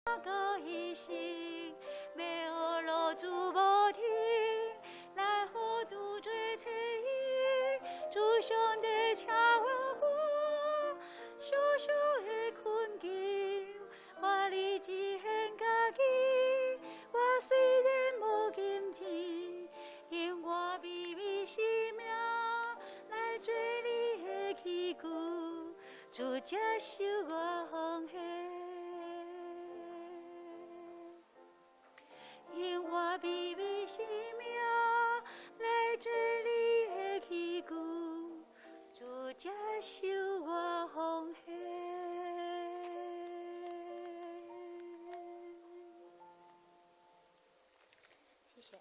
高一心，没有路主无听，来何主追切伊，主上帝请我过，小小的困境，我立志献家己。我虽然无金钱，用我微微生命来做你的器具，主接受我奉献。用我微微生命来做你的器具，主接受我奉献。谢谢。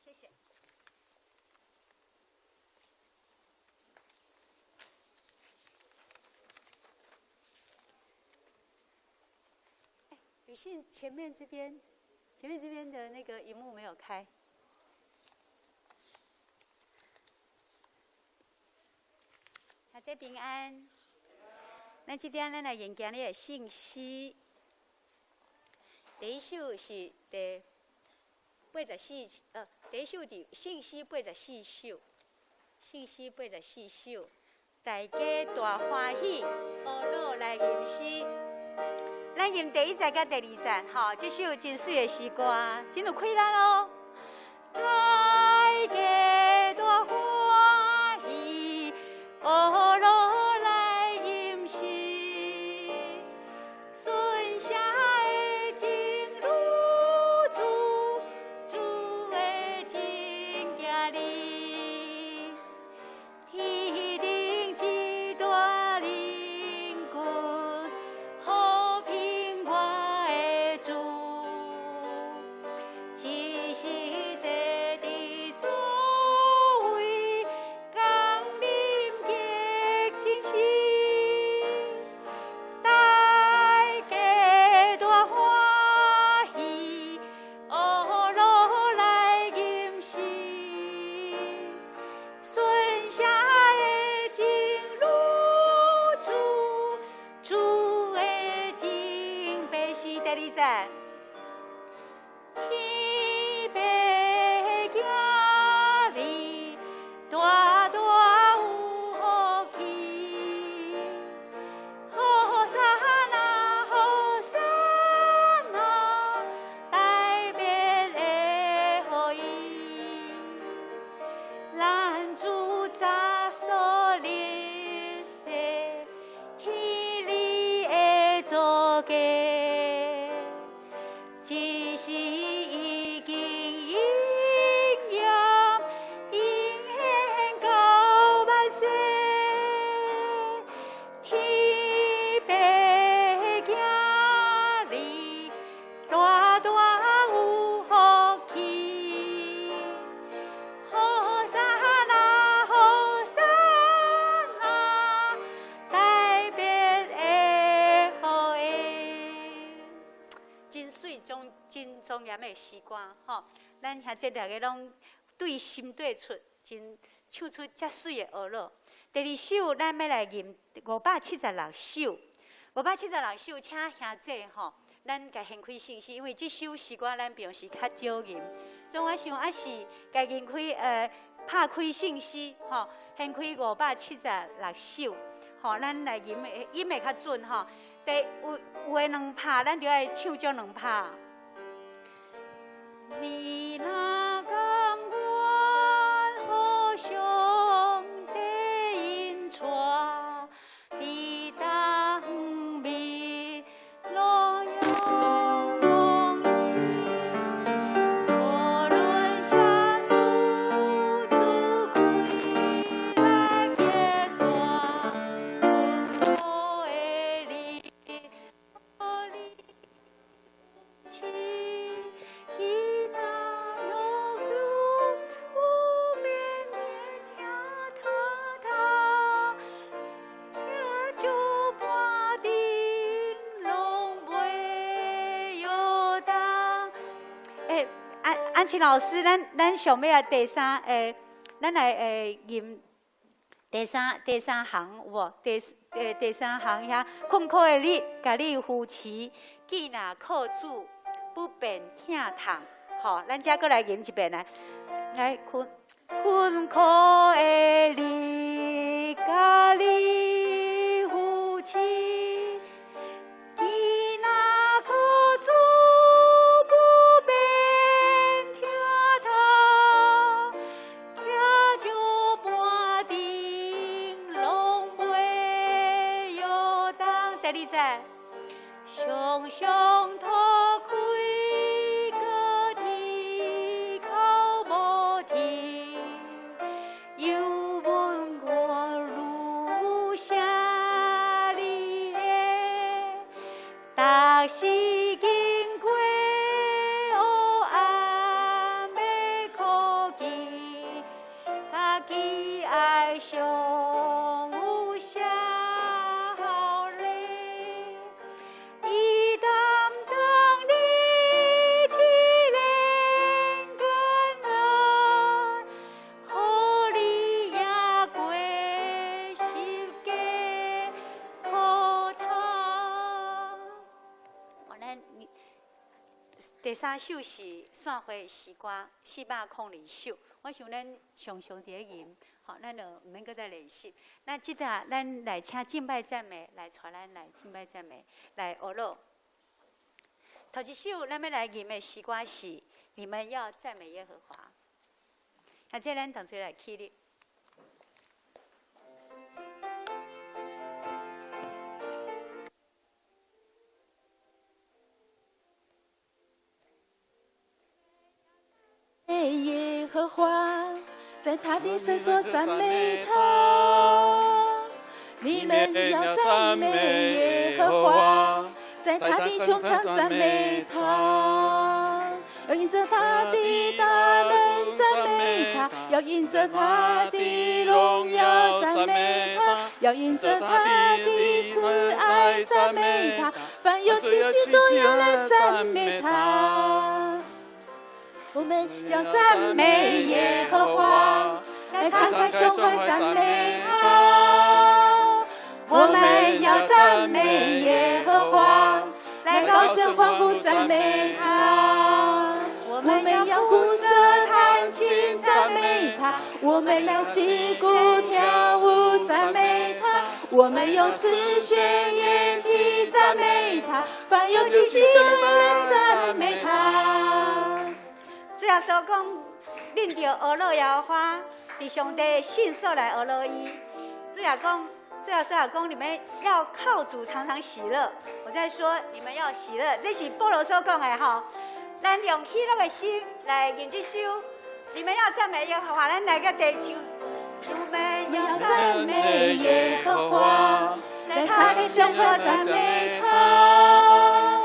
谢谢。雨欣，前面这边的那个荧幕没有开。大家平安。咱这点咱来研究你的信息。第一首是第84，第一首伫信息84首，信息84首，大家大欢喜，学乐来吟诗。咱吟第一节甲第二节，吼，这首真水的诗歌，真有气力咯。大家大欢喜，学乐来吟诗，顺下的情路主，主的情行里，天顶一大灵棍，好评我的主，只是这的作为，刚临极真心。大家大欢喜，学乐来吟诗，顺下的情路主，主的情白是第二节。天白行里，大大有福气。好山啊，好山啊，代别的予伊。咱主早所立誓，天理的做家，只是已经应验，应现到万世。天白行里，大大有福气。好山啊，好山啊，代别的予伊。真水真庄严的诗歌，吼！咱兄弟大家拢对心对出，真唱出遮水的学乐。第二首，咱要来吟576首。576首，请兄弟吼，咱家献开信息，因为这首诗歌咱平时较少吟，所以我想还是家吟开拍开信息，吼，献开576首，吼，咱来吟会较准，吼。有的两拍，咱就要唱足两拍。你若甘愿互上帝引带，伫当面路有风雨，无论啥事主开来结大，我的你。我的情，伊那安琪老师，咱上尾啊第三咱来吟第三行有无？第三行遐困苦的你，甲你扶持，既若靠主不便疼痛。吼，咱遮过来吟一遍来困苦的你，甲你扶持，既若靠主不便疼痛，倚著半顶拢袂摇动。第二节，常常脱开。是经过黑暗的科技，家己爱上有啥好嘞？伊担当你凄凉甘愿，互你也过十架苦痛。第三首是散会诗歌402首，我想咱常伫咧吟，吼，咱就毋免搁再练习。那即个咱来请敬拜赞美来带咱来敬拜赞美来学咯。头一首咱要来吟的诗歌是你们要赞美耶和华。那这咱同齐来起立。耶和华，在他的圣所赞美他。你们要赞美耶和华，在他的穹苍赞美他。要因着他的大能赞美他，要因着他的荣耀赞美他，要因着他的慈爱赞美他。凡有气息都要来赞美他。我们要赞美耶和华，来敞开胸怀赞美他。我们要赞美耶和华，来高声欢呼赞美他。我们要鼓瑟弹琴赞美他，我们来击鼓跳舞赞美他。我们用丝弦乐器赞美他，凡有气息都要来赞美他。主耶稣讲，恁着学乐耶和华，伫上帝的信所来学乐伊。主耶稣也讲，你们要靠主常常喜乐。我在说，你们要喜乐，这是保罗所讲的吼。咱用喜乐的心来吟这首，你们要赞美耶和华。咱来个第一首，我们要赞美耶和华，在他的圣所赞美他。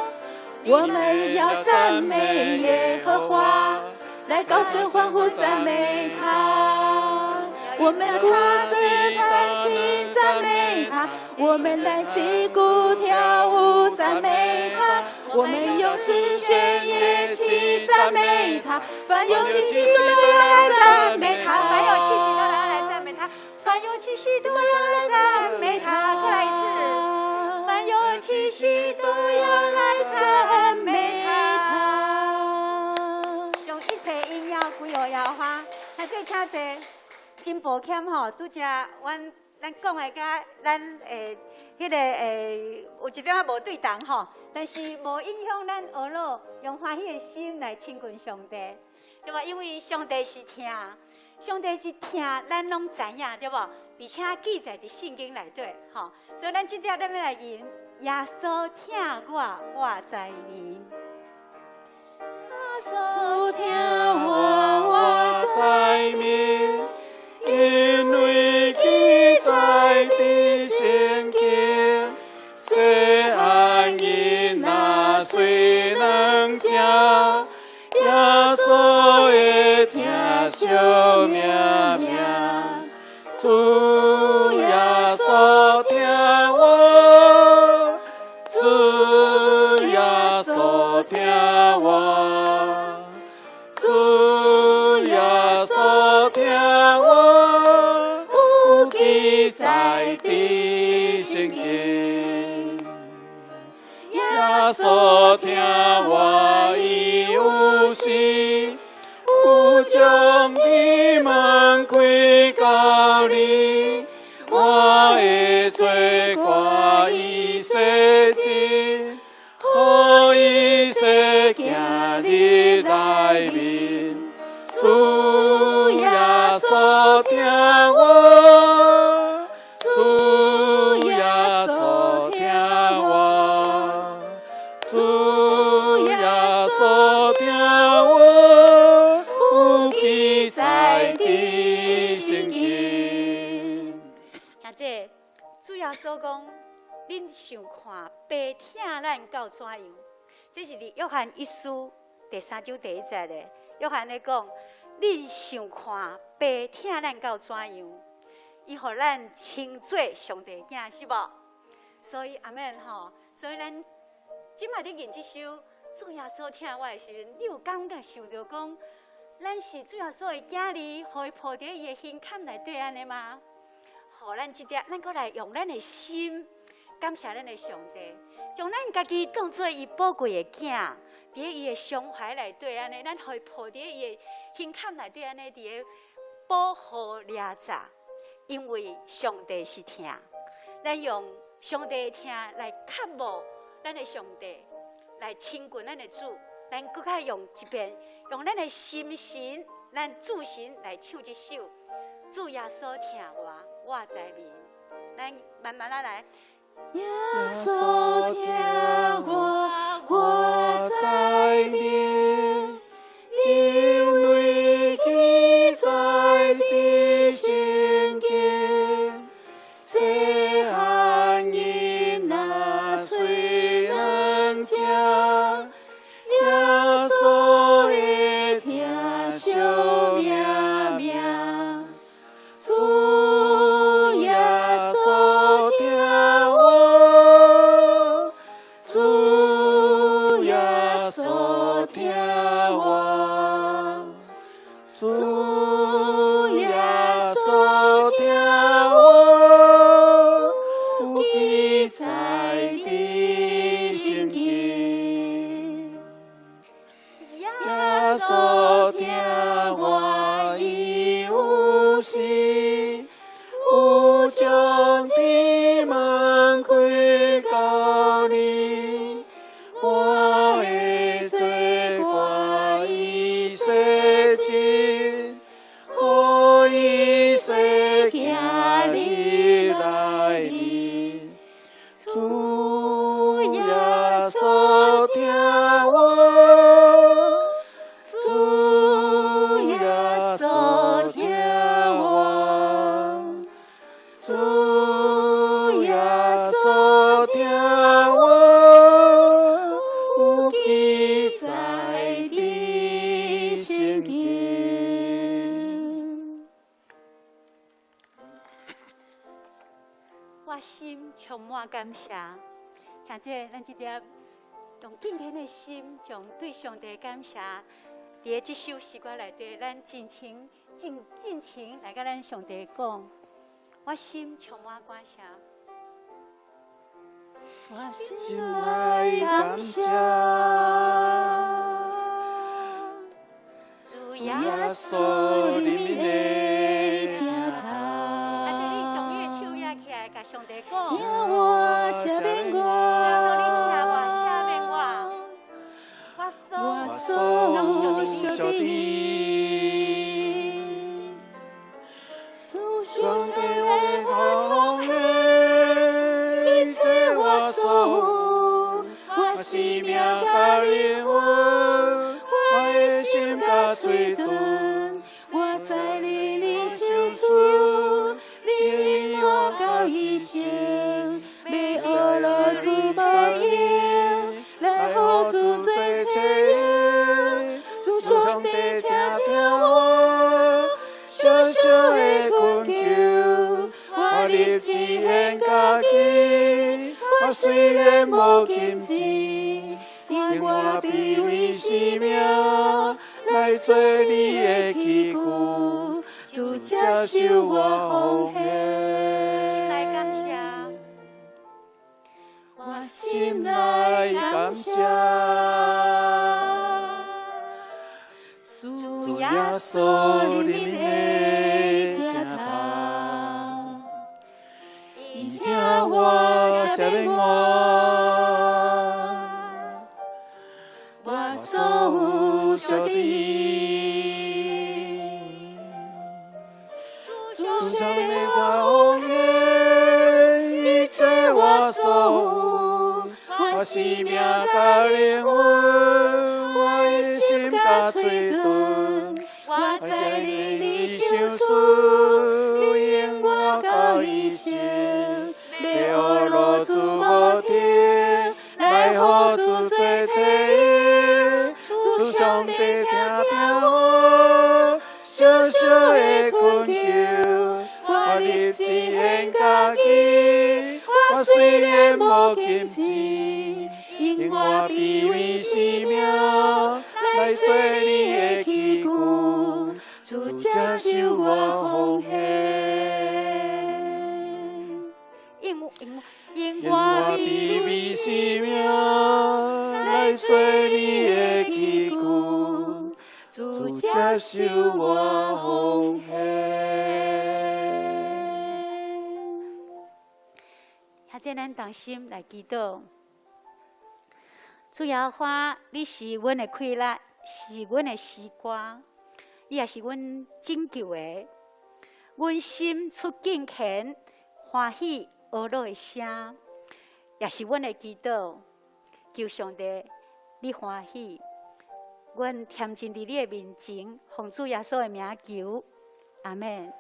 我们要赞美耶和华，来高声欢呼赞美他。我们鼓瑟弹琴赞美他，我们来击鼓跳舞赞美他。我们用丝弦乐器赞美他，凡有气息都要来赞美他。凡有气息都要来赞美他，凡有气息都要来赞美他。再来一次，凡有气息都要来赞美他。将一切荣耀归予耶和华。那最请坐。真抱歉吼，拄则咱讲的甲咱迄个有一点仔无对同吼，但是无影响咱学乐用欢喜的心来亲近上帝，对吧？因为上帝是听，咱拢知影，对不？而且记载伫圣经内底，吼，所以咱今朝咱要来吟耶稣听我在明。耶稣听我在明。因为记载的圣经，细汉囡仔虽能食，耶稣会听小命命。主耶稣听我，主耶稣听我，主。你来面，主耶稣听我，主耶稣听我，主耶稣听我，有记在你圣经。兄姐，主耶稣讲，恁想看爸疼咱到怎样？这是伫约翰一书第3章第1节咧。约翰咧讲，恁想看爸疼咱到怎样？伊互咱称作上帝囝，是无？所以阿门吼。所以咱即摆伫念即首主耶稣疼我的时阵，你有感觉想到讲，咱是主耶稣的囝儿，互伊抱伫伊的心坎内底安尼吗？互咱即点，咱搁来用咱的心感谢咱的上帝，将咱家己当做伊宝贵的囝，伫伊的胸怀内底安尼，咱互伊抱伫伊的心坎内底安尼，伫个保护掠扎。因为上帝是疼，咱用上帝的疼来渴慕咱的上帝，来亲近咱的主。咱搁较用一遍，用咱的心神、咱主神来唱一首。主耶稣疼我在面。咱慢慢来。耶稣疼我在面，因为记在你圣经。细汉囡仔虽能食，耶稣的疼惜命命。主耶稣疼我，主耶稣疼我，主耶稣疼我，有记在你圣经。耶稣疼我，伊有时有将地门开到你，我的罪过已洗净，可以洗行你来面。主耶稣疼我，主耶稣疼我，主耶稣疼我，有记在你圣经。我心充满感谢，兄姐，咱即点用敬虔的心，将对上帝的感谢，伫即首诗歌内底，咱尽情来甲咱上帝讲，我心充满感谢。我心来感谢，主耶耶稣你的疼啊，这你他，将你的手举起来，甲上帝讲，听我赦免只要你听我，我，赦免我，我所所有的主上帝我为好一切我所有，我生命甲灵魂，我的心甲嘴唇，我在你的心处，你我到一生，要学了主白天，来互主最切缘，主上帝请听我小小的困求，我立志献家己，我虽然无金钱，因我必为生命来做你的器具，主接受我奉心来献。感谢，我心来感谢，主耶稣你的疼他，伊听我赦免我，我所有小弟。主上的我奉献一切我所有，我生命甲灵魂，我的心甲嘴唇，我在你里相思，永我到一生，要落主无停，来互主做这主上帝听听我小小的困求，我立志献家己，我虽然无金钱，因我卑微生命来做你的器具，主接受我奉献。因我卑微生命来做你的器具，主接受我奉献。现在咱同心来祈祷。主耶稣，你是阮的快乐，是阮的时光，你也是阮拯救的。阮心出敬虔，欢喜懊恼的声，也是阮的祈祷。求上帝，你欢喜，阮恬静伫你的面前，奉主耶稣的名求，阿门。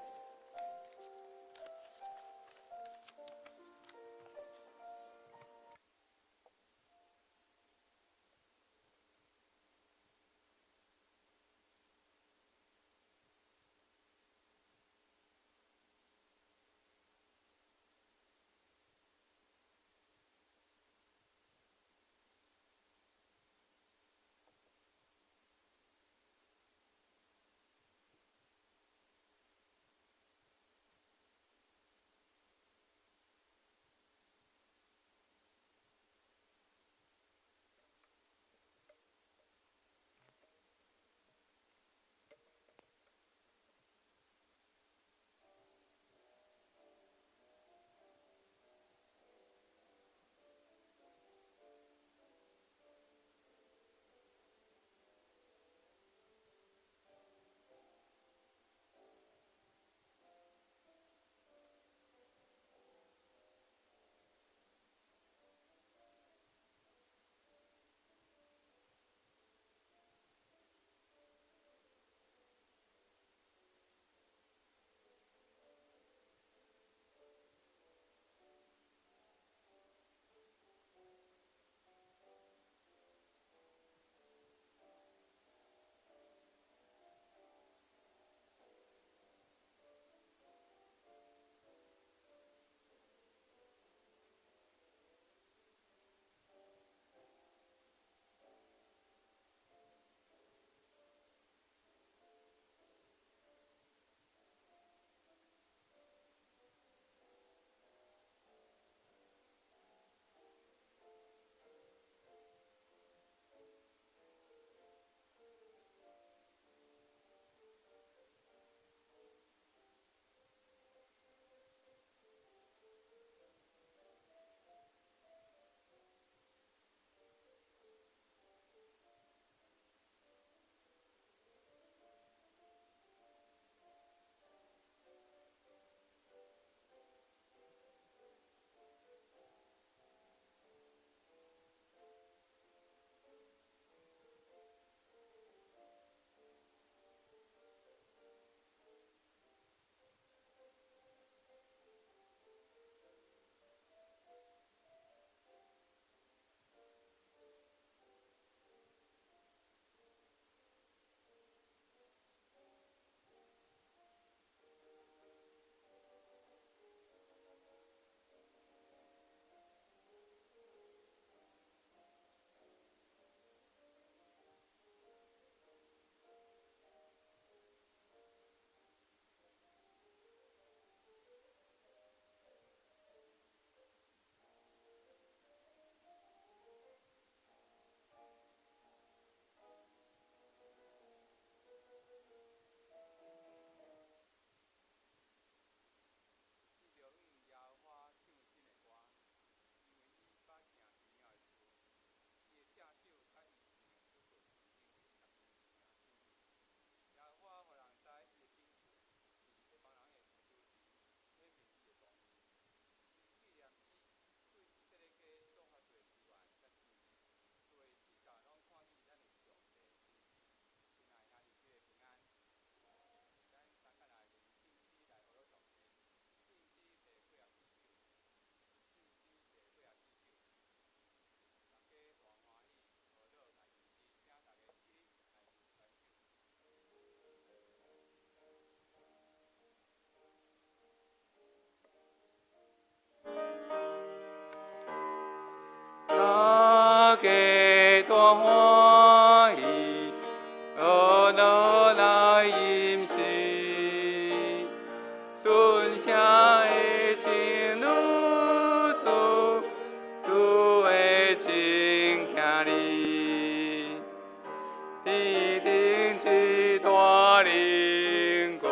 地顶一大灵魂，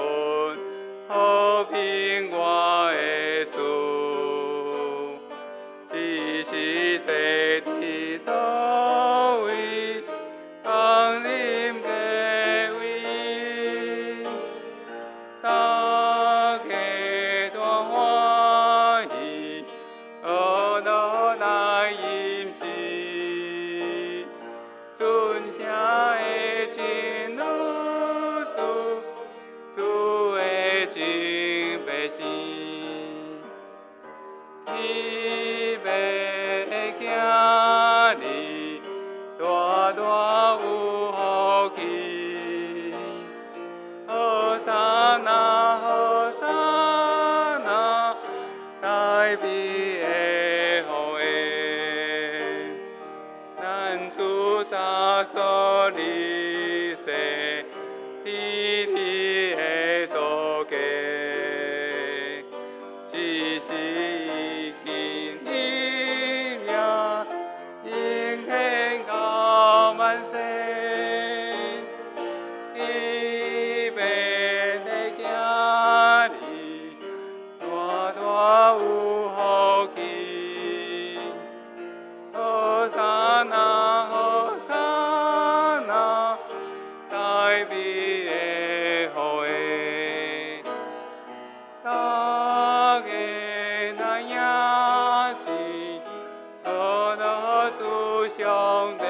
和平我的主，只是世地所为，放任各位，大家大欢喜，何乐来饮食，顺声的亲女主，主的真百姓。天要行哩，大大有福气。好撒那好撒那，来比的福的，咱主查所立誓，天地的所计。只是今日命，永恒到万世。伊要在行哩，大大有福气。好撒那好撒那，代表的福的。大家那也是何乐主上帝，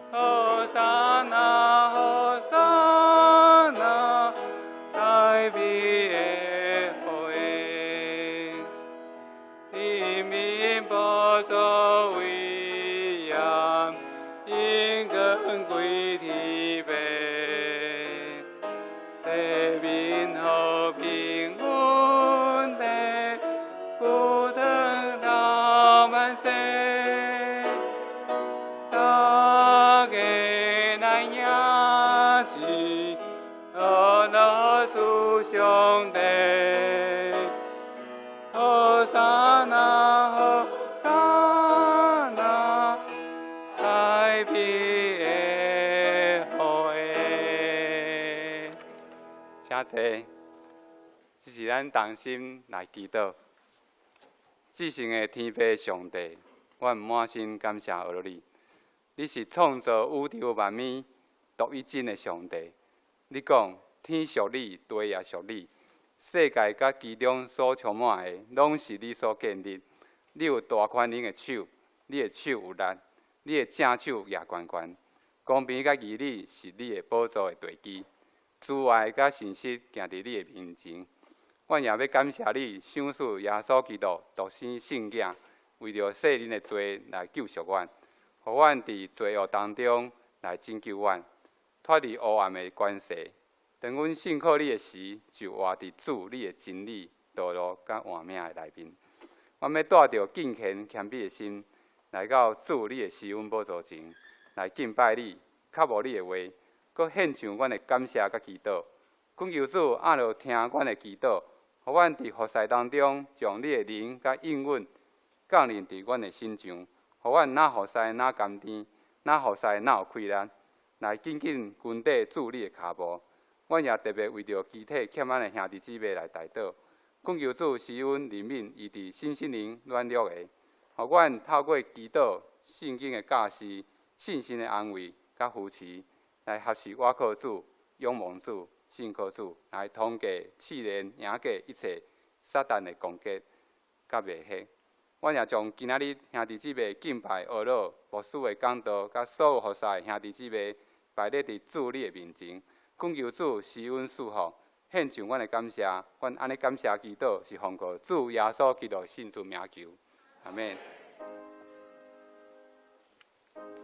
好撒那好撒那，代表的福的，天命保守威严，应跟归天父。地面和平稳定，不等到万世。大家咱也是何乐主上帝，好撒那好撒那，代表的福的。请坐，这是咱同心来祈祷。至圣的天父上帝，我满心感谢而你。你是创造宇宙万物独一真的上帝。你讲天属你，地也属你，世界甲其中所充满的，拢是你所建立。你有大宽能的手，你的手有力，你的正手也悬悬。公平甲义理是你的宝座的地基。慈爱甲信实行伫你的面前，阮也要感谢你，赏赐耶稣基督独生圣囝，为着世人的罪来救赎阮，互阮伫罪恶当中来拯救阮，脱离黑暗的关系。当阮信靠你的时，就活伫主你的真理、道路甲换命的内面。阮要带着敬虔谦卑的心，来到主你的施恩宝座前，来敬拜你，靠无你的话。搁献上阮的感谢甲祈祷，恳求主按着听阮的祈祷，互阮伫服侍当中，将你的灵甲应允降临伫阮的心上，互阮哪服侍哪甘甜，哪服侍哪有气力，来紧紧跟缀主你的脚步。阮也特别为着肢体欠咱的兄弟姊妹来代祷，恳求主施恩怜悯，伊伫心灵软弱的，互阮透过祈祷、圣经的教示、信心的安慰甲扶持。来学习倚靠主、仰望主、信靠主，来统计试炼赢过一切撒旦的攻击甲迷惑。阮也将今仔日兄弟姊妹敬拜、学乐、牧师的讲道，甲所有服侍的兄弟姊妹摆列伫主你的面前，恳求主施恩赐福，献上阮的感谢。阮安尼感谢祈祷，是奉靠主耶稣基督圣主名求，阿免。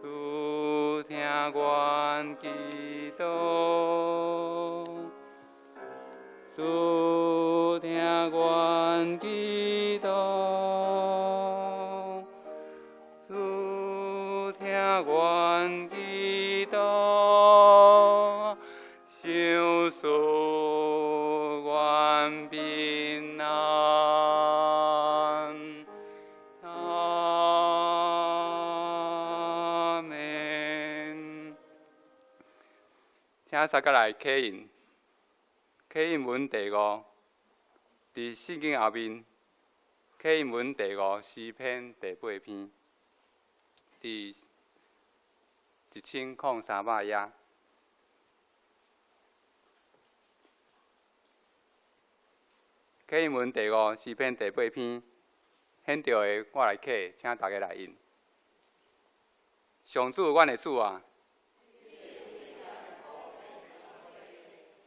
主听阮祈祷，主听阮祈祷，主听阮祈祷，相信阮平安。阿门。请三角来刻印。刻印文第5，伫圣经后面，刻印文第5诗篇第8篇，伫1003页。刻印文第5诗篇第8篇，选到的我来刻，请大家来印。上主，阮的主啊！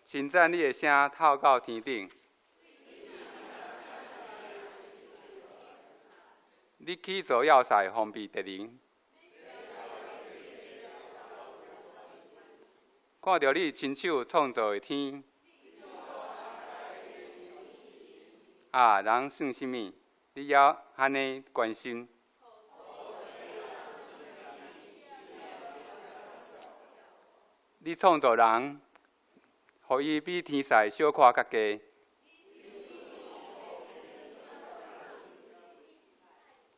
称赞你的声透到天顶，你起造要塞，封闭敌人。看到你亲手创造的天，啊，人算什么？你还安尼关心？你创造人。互伊比天使小可较低，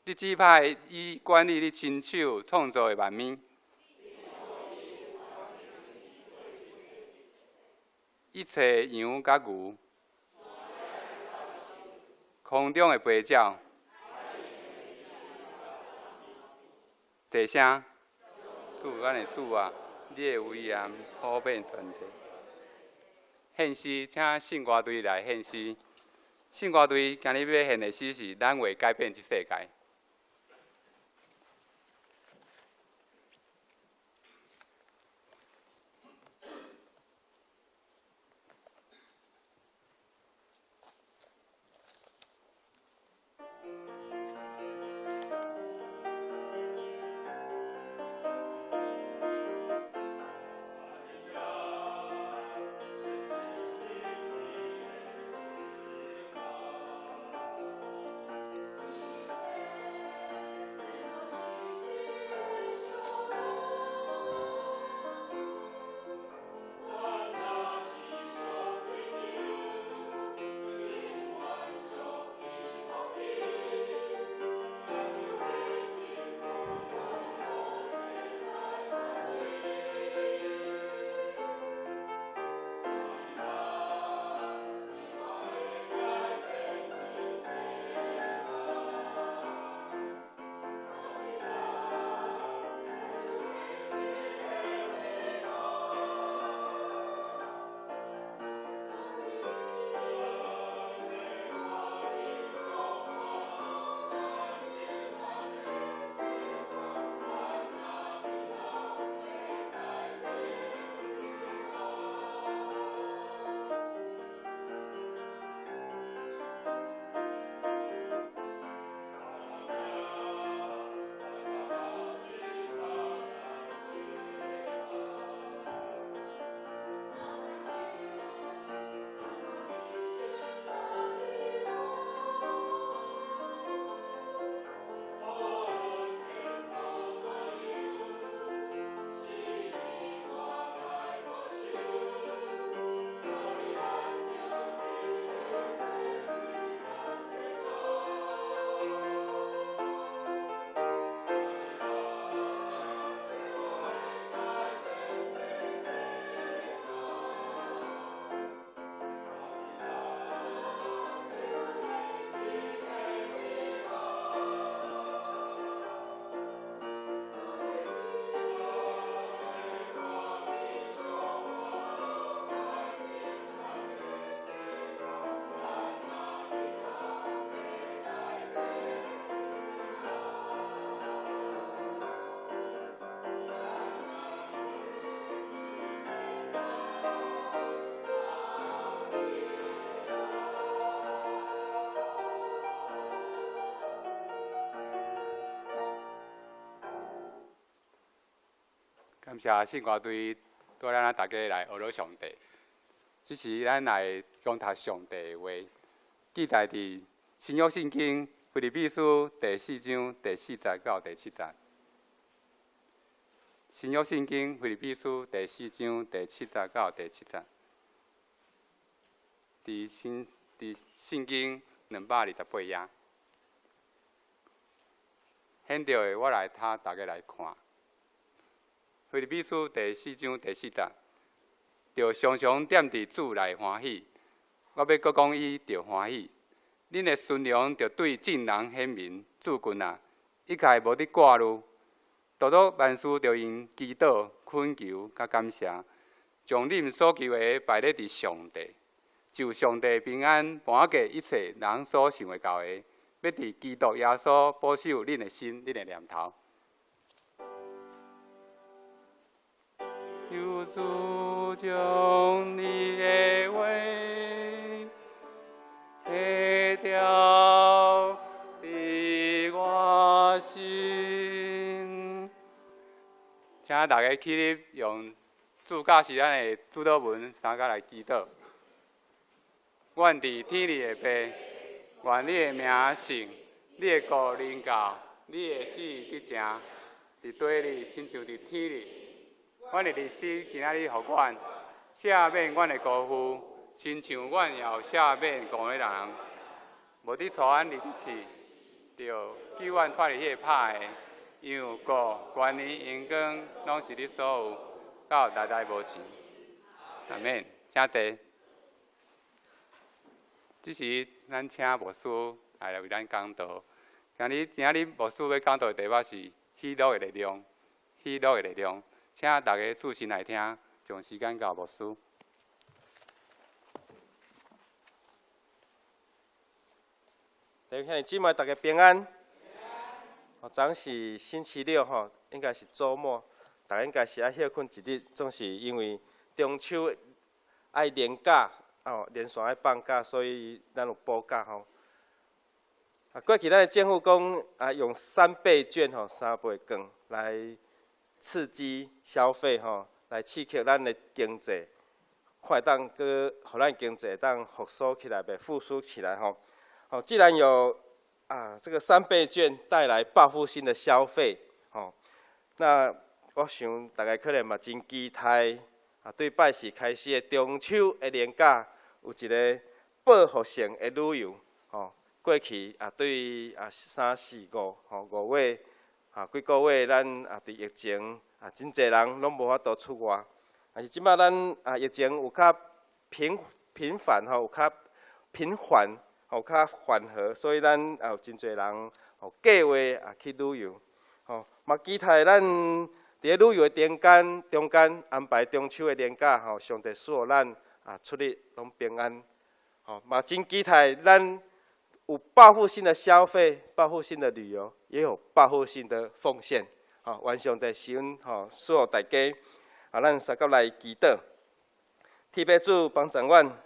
你指派伊管理你亲手创造的万物，一切羊甲牛，空中的飞鸟，第声，主，咱的主啊，你的威严普遍全地。献诗，请圣歌队来献诗。圣歌队今日要献的诗是《咱会改变这世界》。感谢圣歌队带咱大家来学习上帝。这是咱来讲读上帝的话，记载伫新约圣经腓立比书第4章第40到第70。新约圣经腓立比书第4章第70到第70。伫圣经228页，显着的我来他大家来看。腓立比书第4章第40，就常常踮伫主内欢喜。我要搁讲伊着欢喜。恁的孙良着对众人显明，主君啊，一概无伫挂虑，多多万事着因祈祷、恳求、甲感谢，将恁所求的摆咧伫上帝，就上帝平安盘过一切人所想会到的，要伫基督耶稣保守恁的心、恁的念头。有主将你的话下调伫我心，请大家起立，用主教是咱的主祷文三甲来祈祷。阮伫天里的爸，愿你的名圣，你的国临到，你的旨意得成，伫地里亲像伫天里。阮的历史今仔日互阮赦免阮的辜负，亲像阮也有赦免辜负的人。无伫带阮入去试，着救阮脱离迄个歹的，因为国、权力、荣光，拢是你所有，到代代无尽。阿免，请坐。这是咱请牧师来为咱讲道。今仔日牧师要讲道的题目是喜乐的力量，喜乐的力量。请大家注心来听，将时间交牧师。弟兄姊妹，大家平安。昨是星期六吼，应该是周末，大家应该是爱休困一日，总是因为中秋爱连假哦，连续爱放假，所以咱有补假吼。过去咱的政府讲用3倍券吼，3倍券来刺激消费吼，来刺激咱的经济，快当个互咱经济当复苏起来，袂复苏起来吼。好，既然有这个3倍券带来报复性的消费，那我想大家可能嘛真期待对拜四开始的中秋的连假有一个报复性的旅游，过去对3、4、5月几个月咱伫疫情真侪人拢无法度出外，但是即摆咱疫情有较频繁有较频繁。较缓和，所以咱也有真侪人计划去旅游，嘛期待咱伫咧旅游的中间安排中秋的连假，上帝赐予咱出入拢平安，嘛真期待咱有报复性的消费、报复性的旅游，也有报复性的奉献，愿上帝赐予大家，咱三角来祈祷，天父主帮助阮。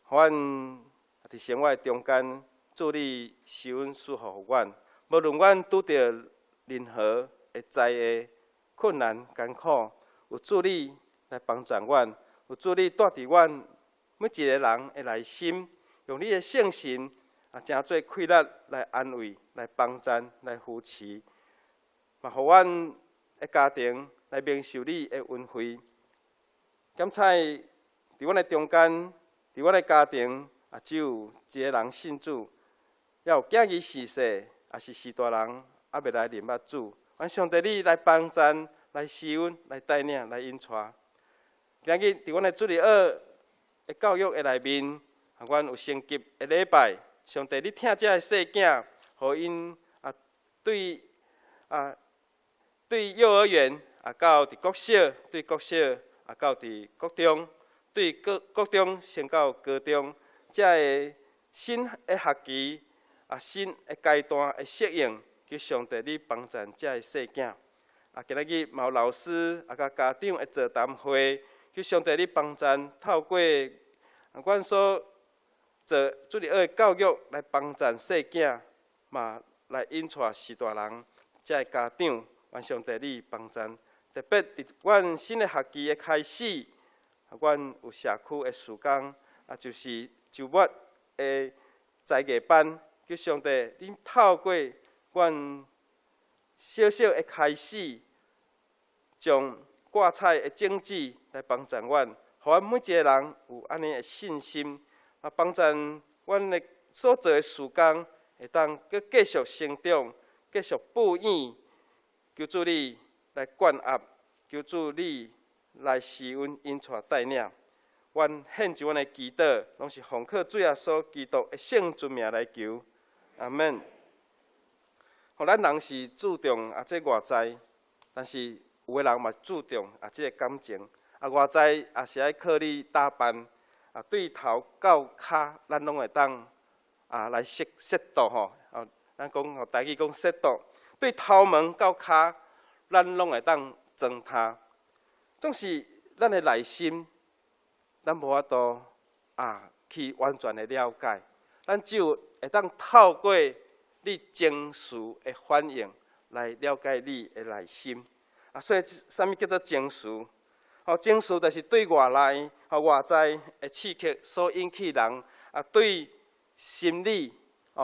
阮伫生活中间，主你施恩赐福阮，无论阮拄着任何的灾厄、困难、艰苦，有主你来帮助阮，有主你带伫阮每一个人的内心，用你的圣神真做气力来安慰、来帮助、来扶持，嘛，互阮的家庭来免受你的恩惠。检采伫阮的中间。伫阮的家庭只有一个人信主，也有囝儿逝世，也是士大人未来认捌主。愿上帝你来帮助、来施恩、来带领、来引带。今日伫阮的主日学的教育的内面，阮有升级的礼拜。上帝你听这个细囝，互因对幼儿园到伫国小，对国小到伫国中。对国中升到高中，这个新的学期新的阶段的适应，求上帝你帮助这个细囝。今日嘛有老师甲家长的座谈会，求上帝你帮助，透过阮所做主日学的教育来帮助细囝，嘛来引带士大人，这个家长，愿上帝你帮助。特别伫阮新的学期的开始。阮有社区的事工，就是周末的才艺班，叫上帝，恁透过阮小小的开始，将挂彩的种子来帮助阮，互阮每一个人有安尼的信心，帮助阮的所做的事工会当搁继续成长，继续布院，求主你来管压，求主你来施恩引带带领。阮献上阮的祈祷，拢是奉靠主耶稣基督的圣尊名来求，阿门。互咱人是注重这外在，但是有的人嘛注重这个感情。外在也是爱靠你打扮，对头到骹，咱拢会当来适度吼。咱讲台语讲适度，对头毛到骹，咱拢会当装它。总是咱的内心。咱无法度去完全的了解，咱只有会当透过你情绪的反应来了解你的内心。所以啥物叫做情绪？情绪就是对外来外在的刺激所引起人对心理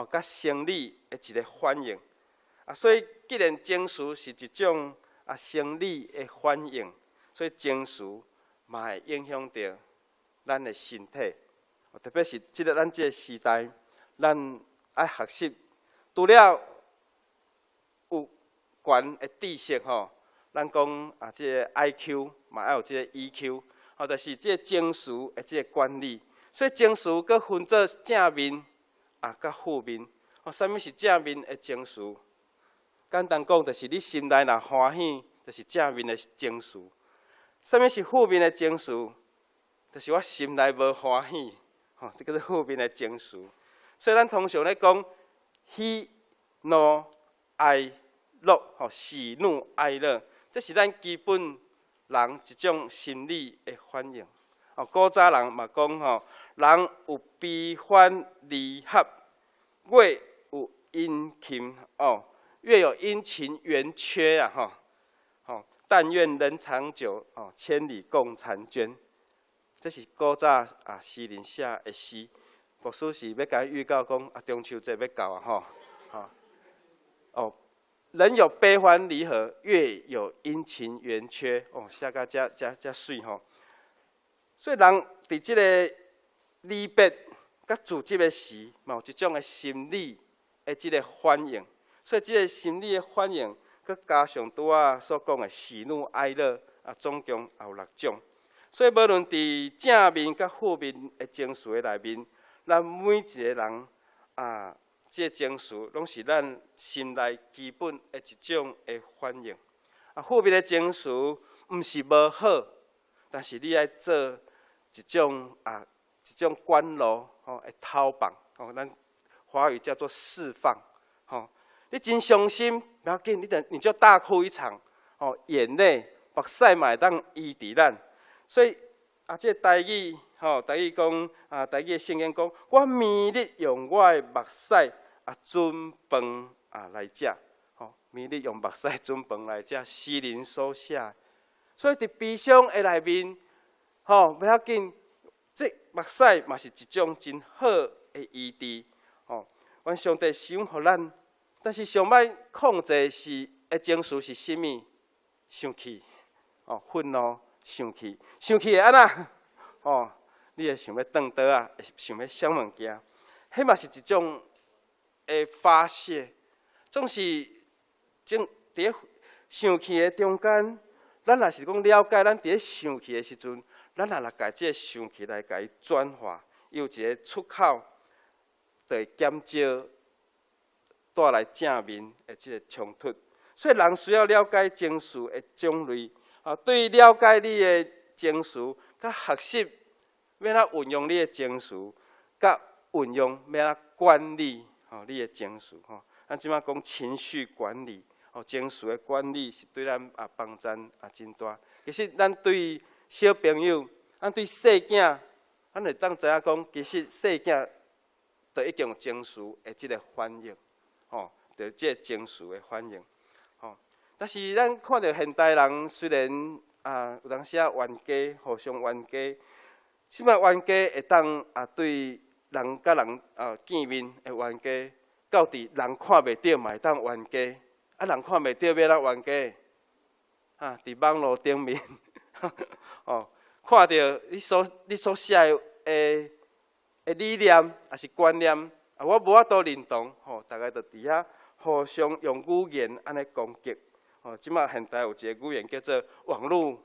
甲生理的一个反应。所以既然情绪是一种生理的反应，所以情绪嘛会影响到咱的身体，特别是咱这个时代，咱爱学习，除了有悬的知识吼，咱讲这个 IQ 嘛要有这个 EQ， 就是这个情绪的这个管理。所以情绪佫分做正面甲负面。啥物是正面的情绪？简单讲，就是你心内若欢喜，就是正面的情绪。啥物是负面的情绪？就是我心内无欢喜，这叫做负面的情绪。所以咱通常咧讲喜怒哀乐，喜怒哀乐，这是咱基本人一种心理的反应。古早人嘛讲人有悲欢离合，月有阴晴月有阴晴圆缺但愿人长久，千里共婵娟。这是古早诗人写的诗，牧师是要甲预告讲中秋节要到人有悲欢离合，月有阴晴圆缺，写甲遮水吼。所以人伫即个离别甲自责的时，嘛有一种的心理的即个反应。所以即个心理的反应，佮加上拄仔所讲的喜怒哀乐总共也有6种。所以，无论伫正面甲负面的情绪的内面，咱每一个人这个情绪拢是咱心内基本的一种的反应。负面的情绪毋是无好，但是你爱做一种管路的偷放咱华语叫做释放你真伤心，不要紧，你就大哭一场眼泪、目屎嘛会当医治咱。所以这台语台语讲台语的圣经讲，我每日用我的目屎准饭来食，每日用目屎准饭来食，诗人所写。所以伫悲伤的内面，不要紧，这目屎嘛是一种真好的医治。阮上帝想互咱，但是上歹控制是的情绪是甚物？生气，愤怒。生气会安那？你会想要转倒会想要啥物件？迄嘛是一种的发泄。总是伫咧生气的中间，咱若是讲了解，咱伫咧生气的时阵，咱若来甲即个生气来甲伊转化，有一个出口，就会减少带来正面的即个冲突。所以人需要了解情绪的种类。对了解你的情绪，甲学习要怎运用你的情绪，甲运用要怎管理你的情绪咱即马讲情绪管理，情绪的管理是对咱帮助真大。其实咱对小朋友，咱对细囝，咱会当知影讲，其实细囝就已经有情绪的即个反应，就即个情绪的反应。但是咱看到现代人虽然有当时冤家，互相冤家，即摆冤家会当对人甲人见面的冤家，到底人看袂到嘛会当冤家，人看袂到要怎冤家？伫网络顶面，看到你所写的理念还是观念，我无法度认同，大家就伫遐互相用语言安尼攻击。即马现代有一个语言叫做网络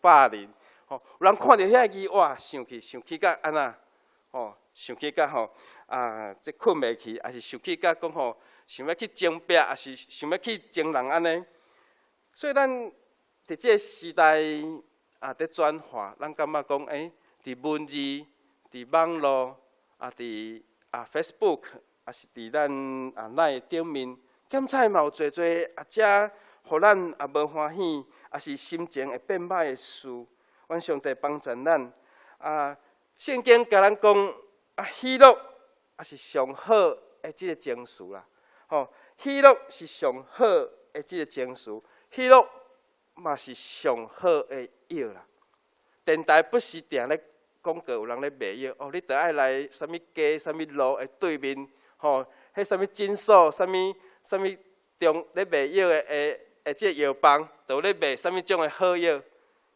霸凌。吼，有人看到遐字，哇，生气甲安那，吼，生气甲吼这困袂去，还是生气甲讲吼，想要去争辩，还是想要去争人安尼。所以咱伫这个时代在转化，咱感觉讲，伫文字、伫网络伫Facebook， 也是伫咱LINE顶面，检彩嘛有侪遮，互咱无欢喜，也是心情会变歹的事。愿上帝帮助咱。圣经甲咱讲，喜乐也是上好的即个情绪啦。吼，喜乐是上好的即个情绪，喜乐嘛是上好的药啦。电台不时定咧广告，有人咧卖药，你着爱来啥物街、啥物路的对面，吼，迄啥物诊所、啥物中咧卖药的即个药房，着咧卖啥物种的好药。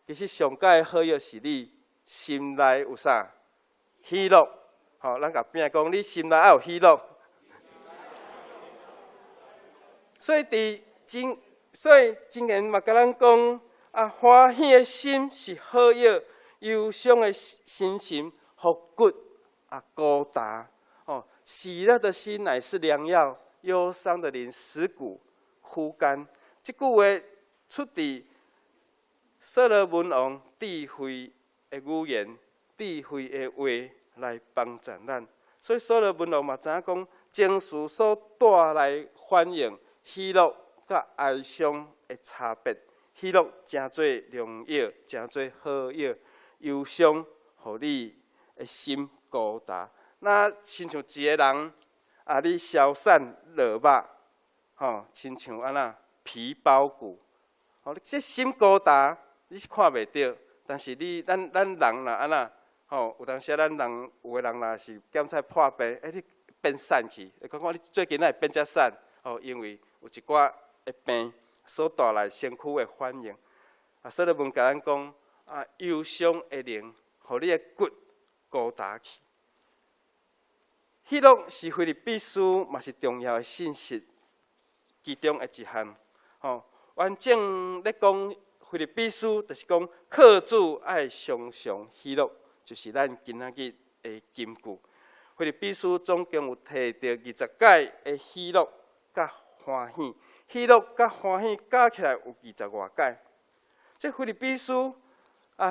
其实上佳的好药是你心内有啥喜乐，吼，咱甲边讲，你心内要有喜乐。所以真言嘛，甲咱讲欢喜的心是好药，忧伤的心情腹骨孤单。哦，喜乐的心乃是良药，忧伤的灵使骨枯干。这句话出自所罗门王智慧的语言、智慧的话来帮助咱。所以所罗门王嘛知影讲，情绪所带来反应，喜乐甲哀伤的差别。喜乐真做良药，真做好药；忧伤，互你的心孤单。那亲像一个人你消散落肉，吼，亲像安那皮包骨，吼，你这心孤单。你是看袂到，但是咱人若安那，吼，有当时咱人有个人若是检彩破病，你变瘦去，会讲你最近哪会变遮瘦？哦，因为有一寡的病所带来身躯的反应。所罗门甲咱讲，忧伤的灵，互你的骨孤单去。喜乐是腓立比书，嘛是重要的信息，其中的一项。吼，完整咧讲。腓立比书就是讲，靠主爱常常喜乐，就是咱今仔日的金句。腓立比书总共有提到20解的喜乐甲欢喜，喜乐甲欢喜加起来有20外解。这腓立比书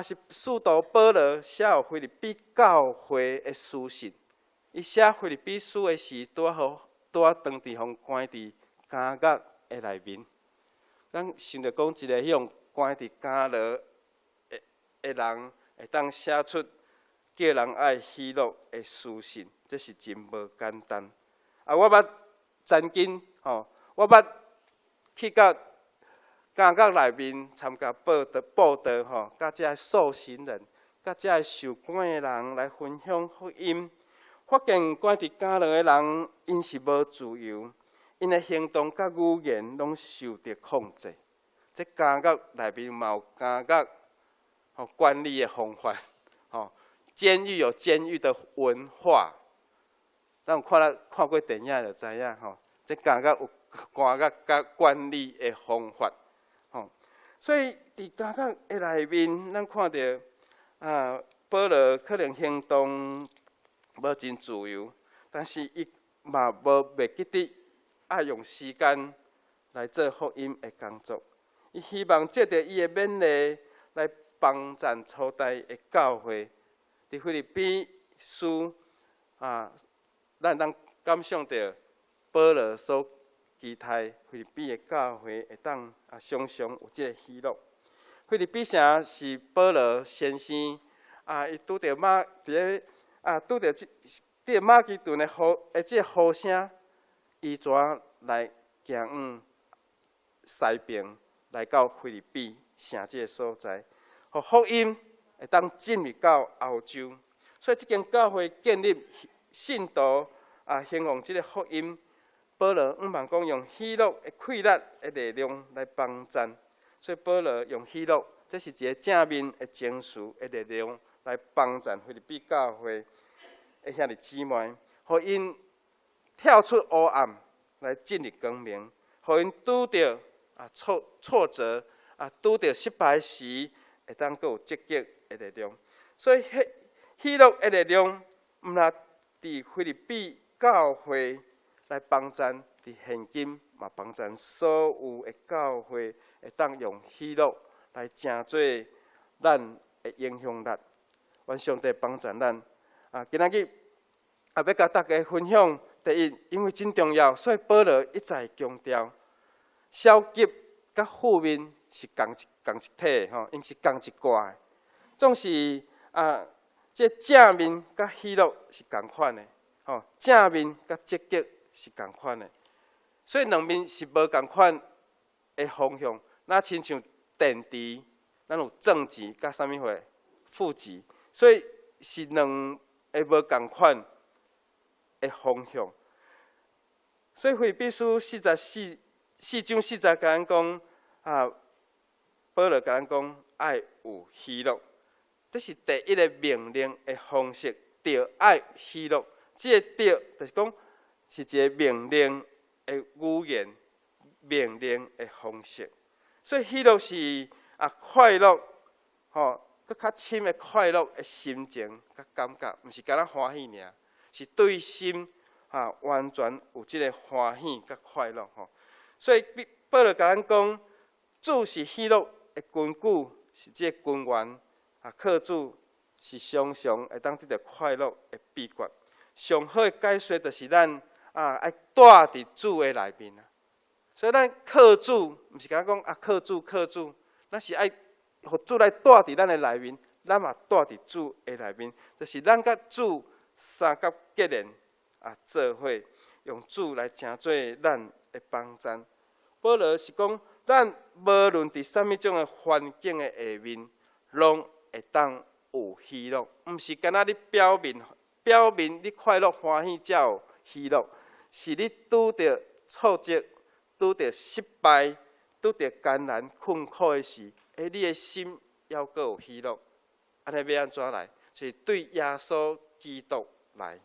是使徒保罗写予腓立比教会的书信。伊写腓立比书的时，拄当地互关伫监狱的内面。咱想着讲一个迄种。关伫监牢的人，会当写出叫人爱喜乐的书信，这是真无简单。我捌曾经我捌去到监狱内面参加报道甲这受刑人、甲这受关的人来分享福音，发现关伫监牢的人，因是无自由，因的行动甲语言拢受到控制。这监狱内面嘛有监狱管理的方法，监狱有监狱的文化。咱有看过电影就知影，这监狱有监狱甲管理的方法，所以伫监狱的内面，咱看到保罗可能行动无真自由，但是伊嘛袂记得爱用时间来做福音的工作。伊希望借着伊的勉励来帮助初代的教会。伫腓立比书咱当感想到保罗所期待腓立比的教会会当常常有这个喜乐。腓立比城是保罗先生伊拄着拄着这个马其顿的这个呼声，伊怎来行往西边？来到腓立比城这个所在，互福音会当进入到欧洲，所以这间教会建立信徒兴旺这个福音。保罗望讲用喜乐的快乐的力量来帮助，所以保罗用喜乐，这是一个正面的情绪的力量来帮助腓立比教会的兄弟姊妹，互因跳出黑暗来进入光明，互因拄着挫折拄着失败时，会当阁有积极的力量。所以，喜乐的力量，毋若伫菲律宾教会来帮助，伫现今嘛帮助所有的教会会当用喜乐来成做咱的影响力。愿上帝帮助咱。今仔日也要甲大家分享。第一，因为真重要，所以保罗一再强调，消极甲负面是同一体吼，因是同一挂的。总是这正面甲喜乐是同款的，吼，正面甲积极是同款的，所以两面是无同款的方向。那亲像电池，咱有正极甲啥物货负极，所以是两个无同款的方向。所以腓立比书4章40甲咱讲保罗甲咱讲爱有喜乐，这是第一个命令的方式，着爱喜乐。这个着就是讲是一个命令的语言，命令的方式。所以喜乐是快乐，更较深的快乐的心情甲感觉，毋是干那欢喜尔，是对心完全有即个欢喜甲快乐吼。所以保罗甲咱讲，主是喜乐的根据，是即个根源。靠主是常常会当得到快乐的秘诀。上好的解说就是咱爱住伫主的内面啊。所以咱靠主，毋是甲讲靠主，咱是爱互主来住伫咱的内面，咱嘛住伫主的内面，就是咱甲主三角结连做伙，用主来成做咱的帮助。保罗是讲，咱无论伫啥物种的环境的下面，拢会当有喜乐，毋是干那你表面你快乐欢喜才有喜乐，是你拄着挫折、拄着失败、拄着艰难困苦的时，你的心要阁有喜乐。安尼要安怎来？就是对耶稣基督来。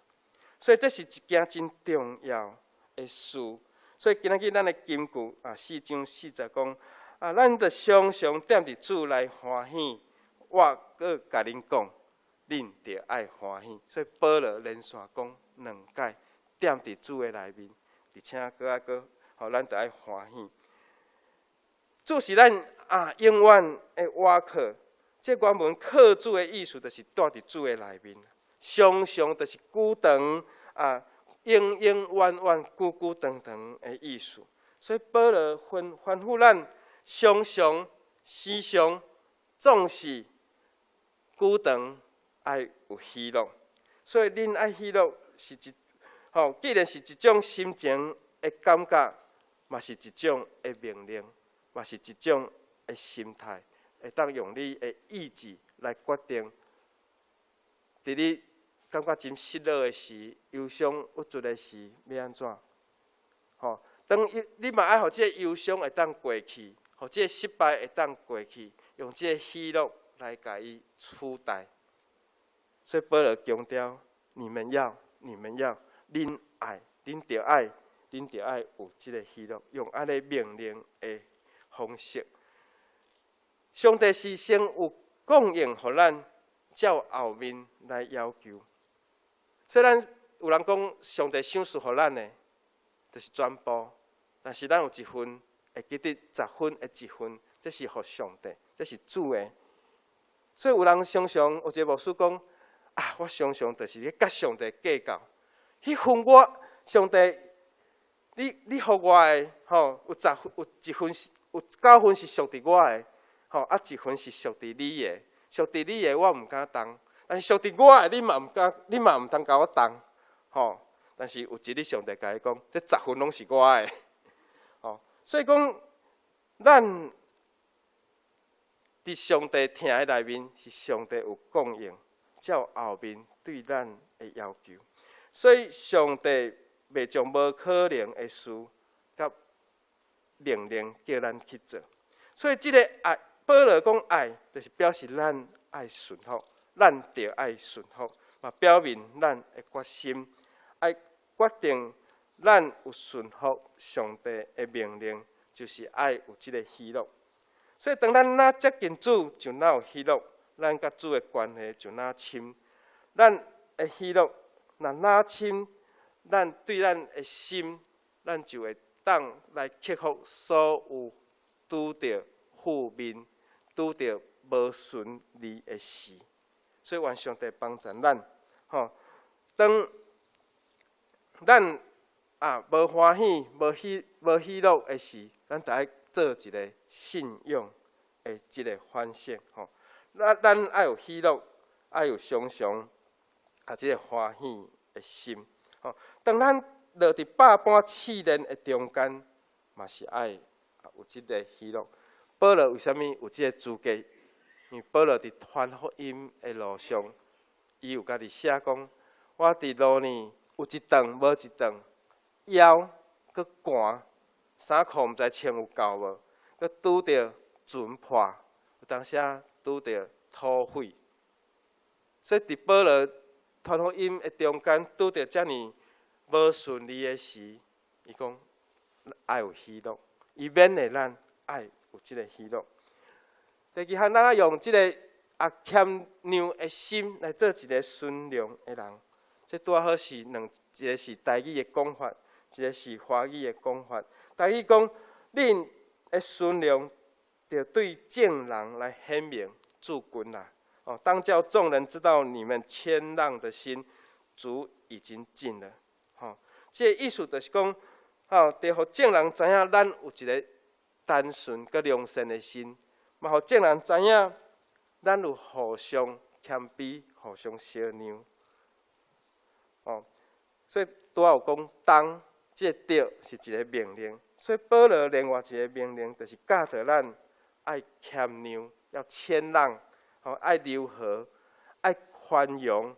所以这是一件真重要的事。所以今仔日咱的金句4章40讲咱着常常踮伫主来欢喜。我阁甲恁讲，恁着爱欢喜。所以保罗连续讲2届，踮伫主的内面，而且互咱着爱欢喜。主是咱永远的倚靠。这原文靠主的意思，就是住伫主的内面，常常就是久长永永远远、久久长长的意思。所以保罗吩咐咱常常、时常、总是久长爱有喜乐。所以恁爱喜乐是既然是一种心情的感觉，嘛是一种的命令，嘛是一种的心态，会当用你的意志来决定。伫你感觉真失落的时、忧伤郁卒的时，要安怎？当你嘛爱互这个忧伤会当过去，互这个失败会当过去，用这个喜乐来甲伊取代。所以保罗强调，你们要，恁爱，恁着爱有这个喜乐，用安尼命令的方式。上帝是先有供应互咱，照后面来要求。虽然有人讲上帝赏赐互咱的，就是全部，但是咱有一份会记得10分的1分，这是互上帝，这是主的。所以有人常常有一个牧师讲我常常就是咧甲上帝计较，迄份我上帝，你互我的有1分有9分是属伫我的，1分是属伫你的，属伫你的我毋敢动。但是属伫我的，你嘛毋通甲我动，但是有一日上帝甲伊讲，这10分拢是我的，所以讲，咱伫上帝听的内面，是上帝有供应，照后面对咱的要求。所以上帝袂将无可能的事甲命令叫咱去做。所以这个爱，保罗讲爱，就是表示咱爱顺服。咱着爱顺服，嘛表明咱的决心，爱决定咱有顺服上帝的命令，就是爱有这个喜乐。所以当咱若接近主，就哪有喜乐，咱甲主的关系就哪深。咱的喜乐若哪深，咱对咱的心，咱就会当来克服所有拄着负面、拄着无顺利的事。所以愿上帝帮助咱，吼，当咱无欢喜、无喜乐的事，咱就爱做一个信用的一个反省，吼。咱爱有喜乐，爱有常常即个欢喜的心，吼。当咱落伫百般试炼的中间，嘛是爱有即个喜乐。保罗为虾米有即个资格？因为保罗伫传福音的路上，伊有家己写讲：我伫路呢有一顿无一顿，腰佮寒，衫裤毋知穿有够无，佮拄着船破，有当时拄着土匪。所以伫保罗传福音的中间，拄着遮尔无顺利的时，伊讲爱有喜乐，伊勉励咱爱有即个喜乐。第二项，咱要用即个谦让的心来做一个顺良的人。这拄好是一个是台语的讲法，一个是华语的讲法。台语讲，恁的顺良，就对众人来显明主君啦。哦，当叫众人知道你们谦让的心，主已经尽了。吼，这个意思就是讲，得互众人知影咱有一个单纯佮良善的心。嘛，互众人知影，咱有互相谦卑、互相相让。哦，所以拄有讲当，即个德是一个命令。所以保罗另外一个命令，就是教导咱爱谦让，要谦让，爱柔和，爱宽容，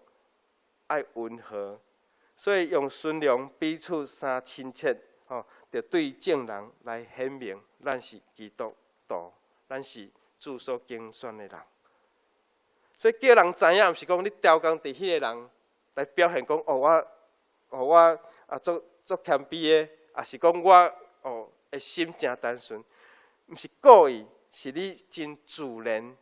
爱温和。所以用顺良彼此相亲切，就对众人来显明，咱是基督徒。咱是主所拣选的人，所以叫人知影，毋是讲你刁工伫迄个人来表现讲我做谦卑的，也是讲我的心真单纯，毋是故意，是你真自然，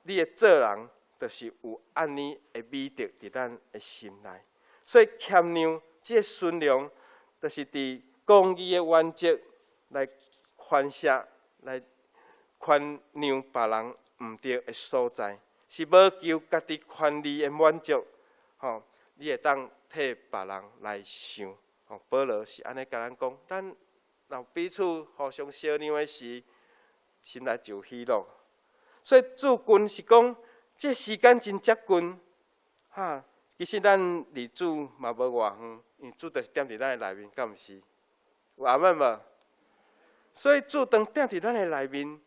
你的做人就是有安尼的美德伫咱的心内。所以谦让，即个顺良，就是伫公义的原则来宽赦，来宽让别人毋对的所在，是无求家己权利的满足，你会当替别人来想。保罗是安尼甲咱讲，咱若彼此互相相让的时，心内就有喜乐。所以主君是讲，这时间真接近，其实咱离主嘛无偌远，因为主就是踮伫咱的内面，敢毋是？有阿们无？所以主当踮伫咱的内面。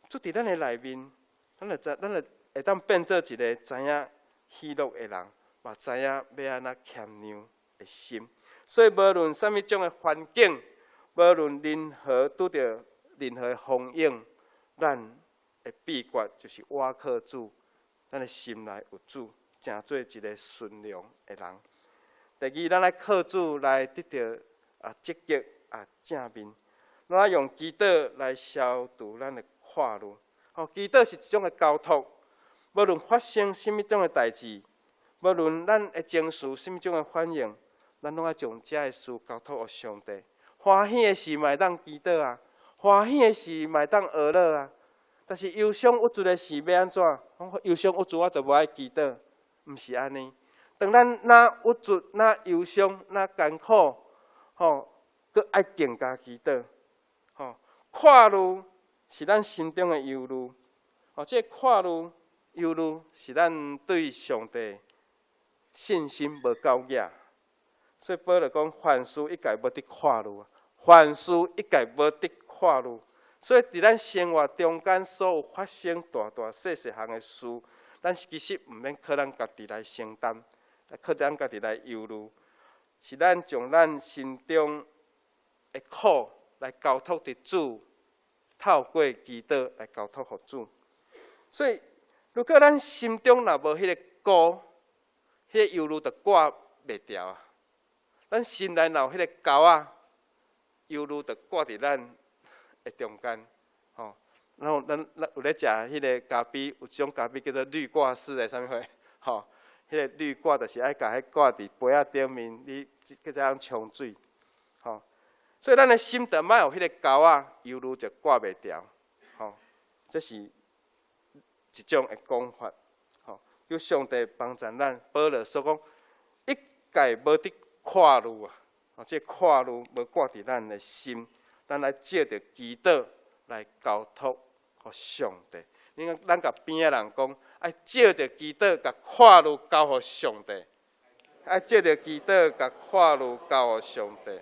主伫咱的内面，咱就会当变做一个知影喜乐的人，嘛知影要安怎谦让的心。所以无论什么种的环境，无论任何拄着任何的风影，咱的秘诀就是倚靠主，咱的心内有主，成做一个顺良的人。第二，咱来靠主来得到积极正面，咱来用祈祷来消除咱的跨路。祈祷是一种的交托，无论发生什么种的代志，无论咱的情绪什么种的反应，咱拢爱将这的事交托给上帝。欢喜的事嘛会当祈祷啊，欢喜的事嘛会当学乐啊。但是忧伤无助的事要安怎？忧伤无助我就无爱祈祷，毋是安尼。当咱若无助、若忧伤、若艰苦，搁爱更加祈祷。跨路是咱心中的忧虑，这个跨路、忧虑是咱对上帝信心无够野。所以保罗讲，凡事一概无得跨路，凡事一概无得跨路。所以伫咱生活中间所有发生大大细细项的事，咱其实毋免靠咱家己来承担，靠咱家己来忧虑，是咱将咱心中的苦来交托伫主，透过祈祷来交托互主。所以，如果咱心中若无迄个孤，迄个忧虑就挂袂掉啊。咱心内若有迄个钩啊，忧虑就挂伫咱的中间，吼。然后咱有咧食迄个咖啡，有一种咖啡叫做绿挂式的，啥物货，吼。迄个绿挂就是爱甲迄挂伫杯仔顶面，你搁再通冲水，吼。所以咱的心就莫有迄个钩仔，犹如就挂袂牢，吼。这是一种的讲法，吼。叫上帝帮助咱，保罗所讲，一概无得跨路啊，哦，这跨路无挂伫咱的心，咱来借着祈祷来交托互上帝。你看，咱甲边仔人讲，爱借着祈祷，甲跨路交互上帝。爱借着祈祷，甲跨路交互上帝。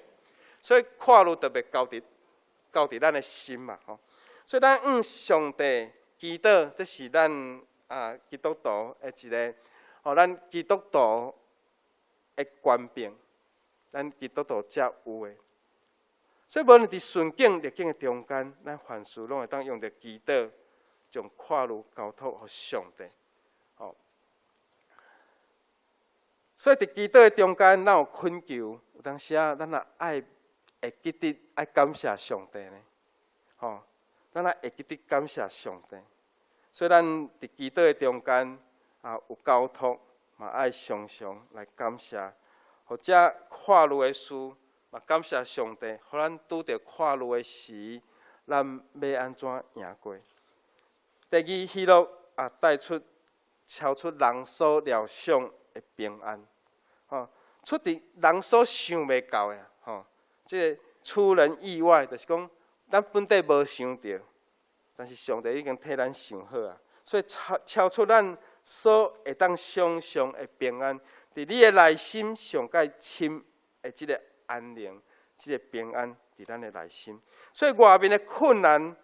所以跨路特别交伫咱的心嘛，吼。所以咱上帝祈祷，这是咱基督徒的一个，吼，咱基督徒的官兵，咱基督徒才有的。所以无论伫顺境逆境的中间，咱凡事拢会当用着祈祷，将跨路交托互上帝，吼。所以伫祈祷的中间，咱有恳求，有当时啊，咱也会记得爱感谢上帝呢，吼。咱会记得感谢上帝。所以咱伫祈祷的中间有交托，嘛爱常常来感谢，或者跨路的事，嘛感谢上帝，互咱拄着跨路的时，咱要安怎赢过？第二，喜乐带出超出人所料想的平安，吼，出伫人所想袂到的，吼，即个出人意外，就是讲咱本地无想到。但是上帝已经替咱想好啊，所以超出咱所会当想象的平安，伫你的内心上界深的即个安宁，即个平安伫咱的内心。所以外面的困难，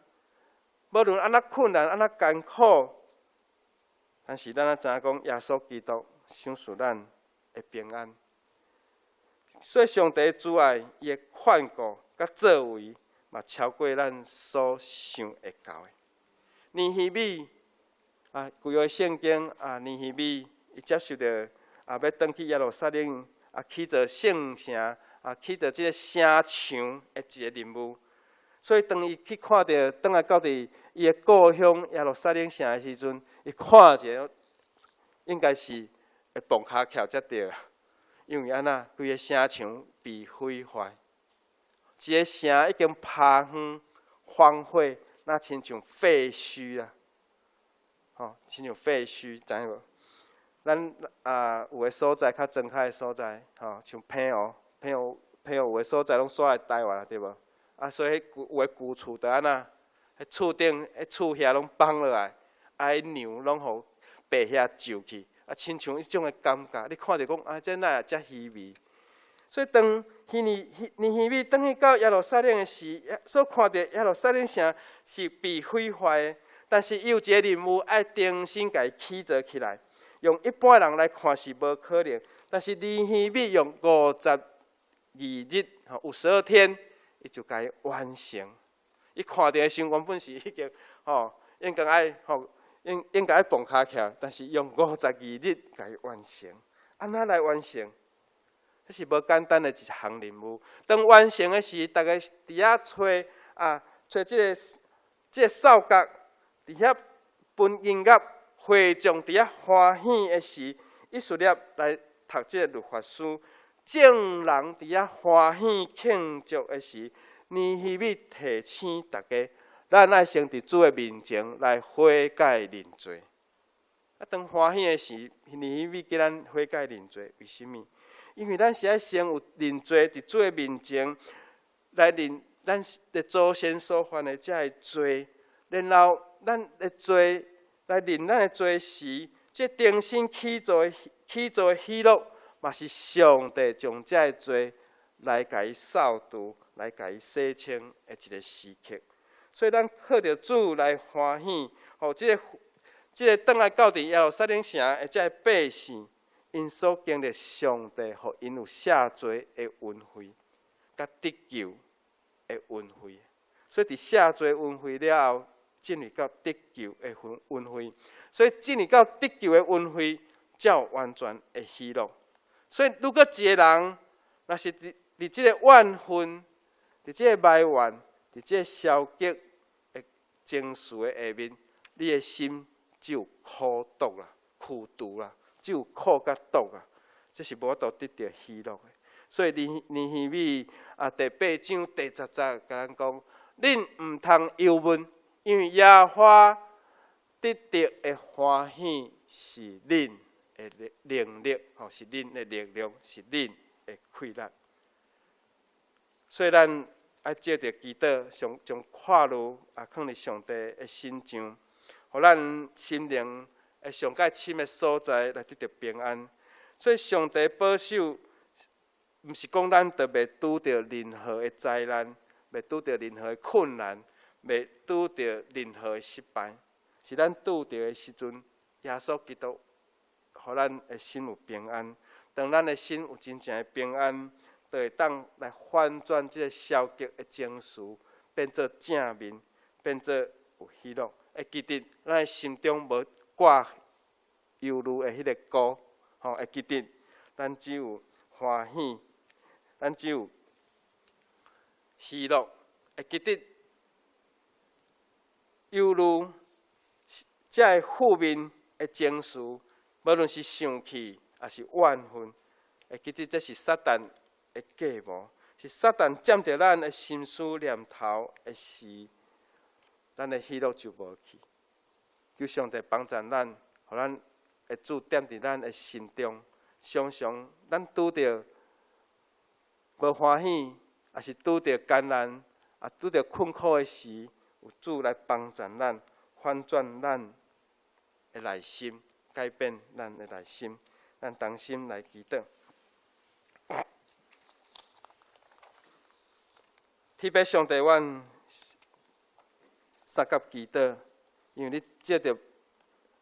无论安怎困难、安怎艰苦，但是咱知影讲，耶稣基督赏赐咱的平安。所以上帝的主爱，伊的劝告甲作为。嘛超过咱所想会到的。尼希米旧约圣经尼希米伊接受着要转去耶路撒冷起造圣城起造即个城墙的一个任务。所以当伊去看到转来到伊的故乡耶路撒冷城的时阵，伊看者应该是会蹦骹翘才对，因为安那规个城墙被毁坏。一个城已经趴荒、荒废，那亲像废墟啊！吼，亲像废墟，知影无？咱有个所在较睁开的所在，吼，像澎湖有个所在拢煞来台湾啊，对无？所以有个旧厝就安那，迄厝顶、迄厝遐拢放落来，迄娘拢互白遐就去，亲像迄种的感觉，你看着讲这哪会遮稀微？所以当尼希米转去到耶路撒冷的时，所看到耶路撒冷城是被毁坏的，但是伊有一个任务爱重新甲伊起造起来。用一般人来看是无可能，但是尼希米用52日，有12天，伊就甲伊完成。伊看到的时候，原本是已经应该爱蹦骹起，但是用52日甲伊完成。安怎来完成？这是无简单的一项任务。当完成的时，大家伫遐找即个扫角，伫遐分音乐，会众伫遐欢喜的时，以色列来读即个律法书，众人伫遐欢喜庆祝的时，尼希米提醒大家，咱爱先伫主的面前来悔改认罪。当欢喜的时，尼希米叫咱悔改认罪，为什么？因为咱是爱先有认罪，伫主的面前来认咱的祖先所犯的这个罪，然后咱的罪来认咱的罪时，这重新起造的喜乐，嘛是上帝将这个罪来甲伊扫除，来甲伊洗清的一个时刻。所以咱靠着主来欢喜，这个转来到伫耶路撒冷城的这个百姓。因所经历上帝，互因有赦罪的恩惠，甲得救的恩惠。所以伫赦罪恩惠了后，进入到得救的恩惠。所以进入到得救的恩惠，才有完全的喜乐。所以如果一个人若是伫即个怨恨、伫即个埋怨、伫伫这消极的情绪的下面，你的心只有苦毒啦、苦毒啦，只有苦甲毒啊，这是无法度得到喜乐的。所以尼希米第8章第10节甲咱讲：恁毋通忧闷，因为耶和华得到的欢喜是恁的能力，是恁的力量，是恁的快乐。所以咱爱借着祈祷，将快乐放伫上帝的心上，互咱心灵的上界深的所在来得到平安。所以上帝保守。毋是讲咱就袂拄着任何的灾难，袂拄着任何的困难，袂拄着任何的失败，是咱拄着的时阵，耶稣基督，互咱的心有平安。当咱的心有真正的平安，就会当来反转这个消极的情绪，变做正面，变做有喜乐。会记得咱的心中无挂忧虑的迄个鼓，会记得咱只有欢喜。咱只有喜乐，会记得忧虑，这个负面的情绪，无论是生气还是怨愤，会记得这是撒旦的计谋，是撒旦占着咱的心思念头的时，咱的喜乐就无去。求上帝帮助咱，互咱会主点伫咱的心中，常常咱拄着。无欢喜，也是拄着艰难，拄着困苦的时，有主来帮助咱，反转咱的内心，改变咱的内心，咱同心来祈祷。特别上帝，阮三甲祈祷，因为你借着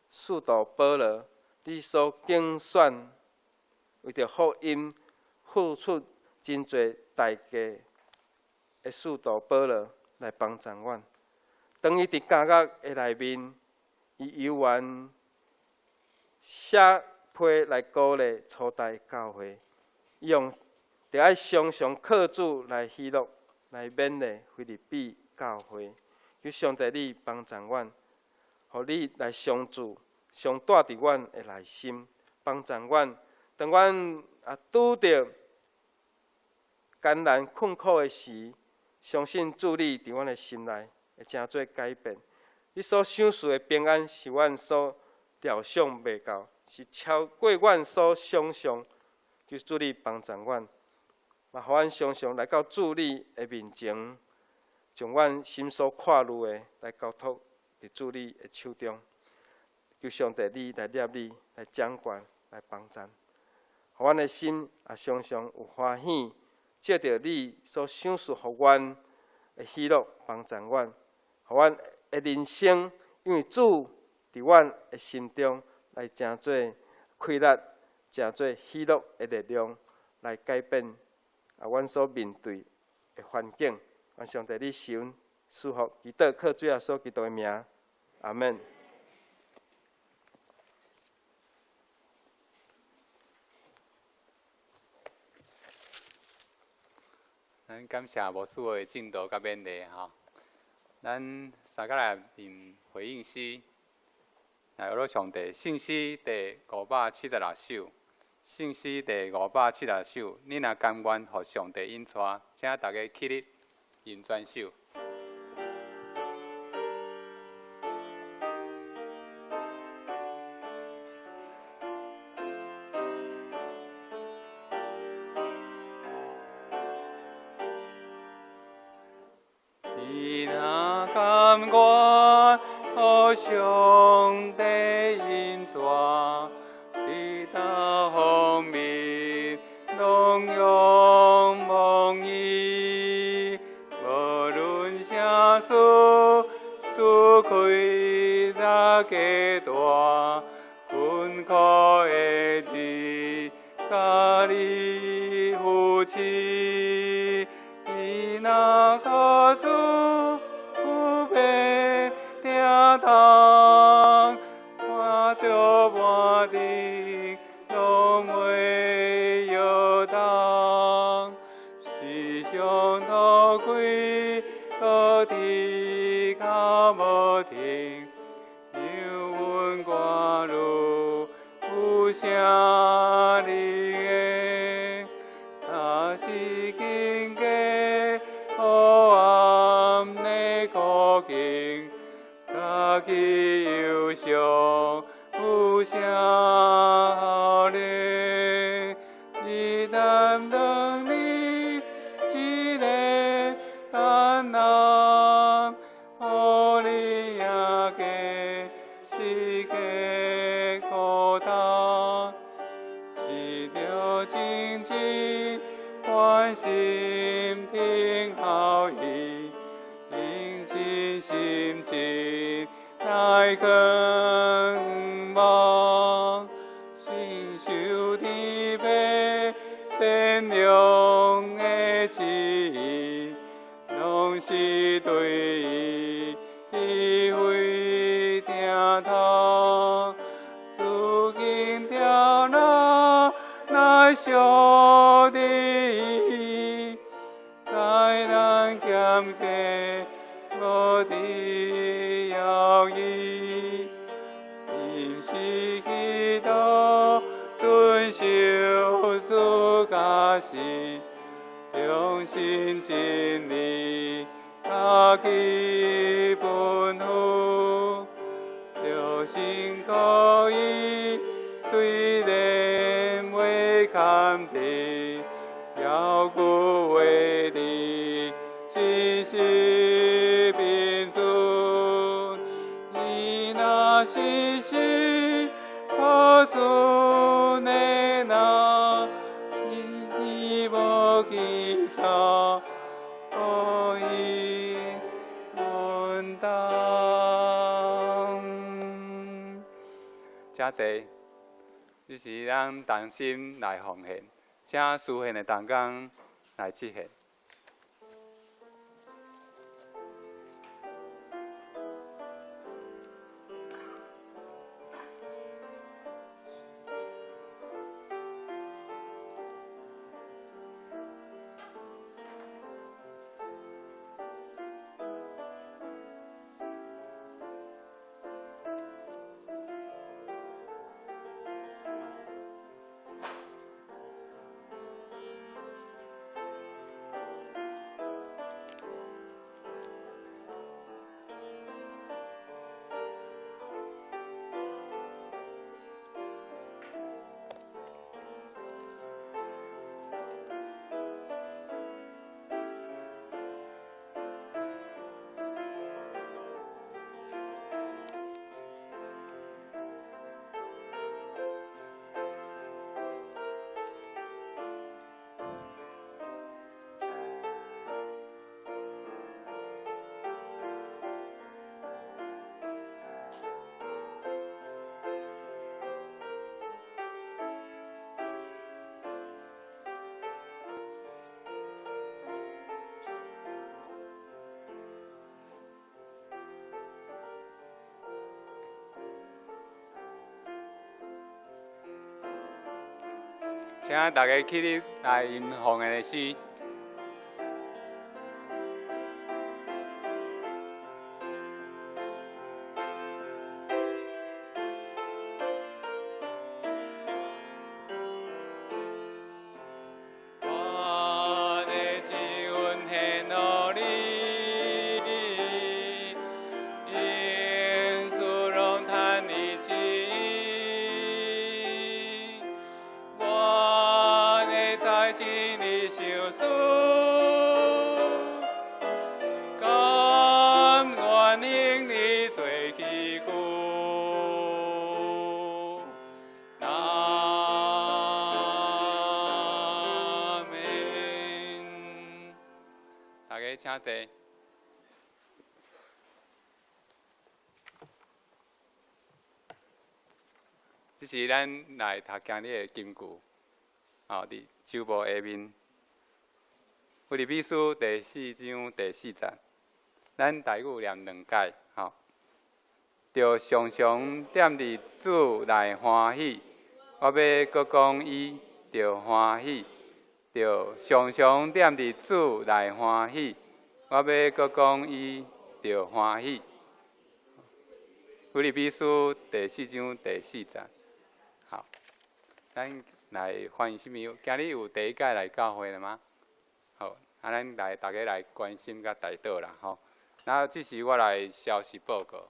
使徒保罗，你所竞选为着福音付出。真侪代价的使徒保罗来帮助阮。当伊伫监狱的内面，伊犹原写批来鼓励初代教会，伊用着爱常常靠主来喜乐，来勉励菲律宾教会。求上帝你帮助阮，互你来相助，常带伫阮的内心，帮助阮。当阮拄着艰难困苦的时，相信主你伫阮的心内会真做改变。你所想事的平安是阮所料想袂到，是超过阮所想象。求主你帮助阮，嘛，互阮常常来到主你的面前，将阮心所看虑的来交托伫主你的手中。求上帝你来念你，来掌管，来帮助，互阮的心也常常有欢喜。借着你所想述互阮的喜乐，帮助阮，互阮的人生，因为主伫阮的心中来真做快乐，真做喜乐的力量，来改变阮所面对的环境。愿上帝你神赐福，祈祷靠主耶稣基督的名，阿门。咱感谢牧师的进度甲勉励吼。咱三个来念回应诗，来学了上帝信息第576首，信息第576首。你若甘愿互上帝引带，请大家起立吟全首。你若甘愿互上帝引带，你大方面拢仰望伊，无论啥事，主开那加大，困苦的日，甲你扶持，你若靠主。我就我的拢袂摇动，时常头开。经，有阮我路有啥你的，若是经过黑暗的苦境，家己忧伤有啥好呢？伊担当你一个艰难，互你也加世界孤单，一条真情关心听候伊，用尽心情来肯望，信守天父善良的旨意，拢是对伊依偎听头。如今条路乃小弟，在咱欠价我的要义，因是祈祷遵守自家事，忠心真理，家己本乎，着心可以，虽然未堪地，要顾为的，只是并尊。伊若是是可尊的那，伊无其啥，可以分担。真济，就是咱同心来奉献，请书献的同工来执行。请大家起立来吟奉献的诗。我的志愿献予你，因事拢叹你旨意。我的在尽你相思，甘愿因你做旗鼓。大家请坐。这是咱来读今日的金句，伫手部下面。腓立比书第4章第4节，咱大语念2解，着常常踮伫主内欢喜。我要搁讲伊，着欢喜。着常常踮伫主内欢喜，我要搁讲伊，着欢喜。菲律比书第4章第4节。好，咱来欢迎新朋友。今日有第一届来教会了吗？好，咱来大家来关心甲带导啦，吼。那这是我来消息报告。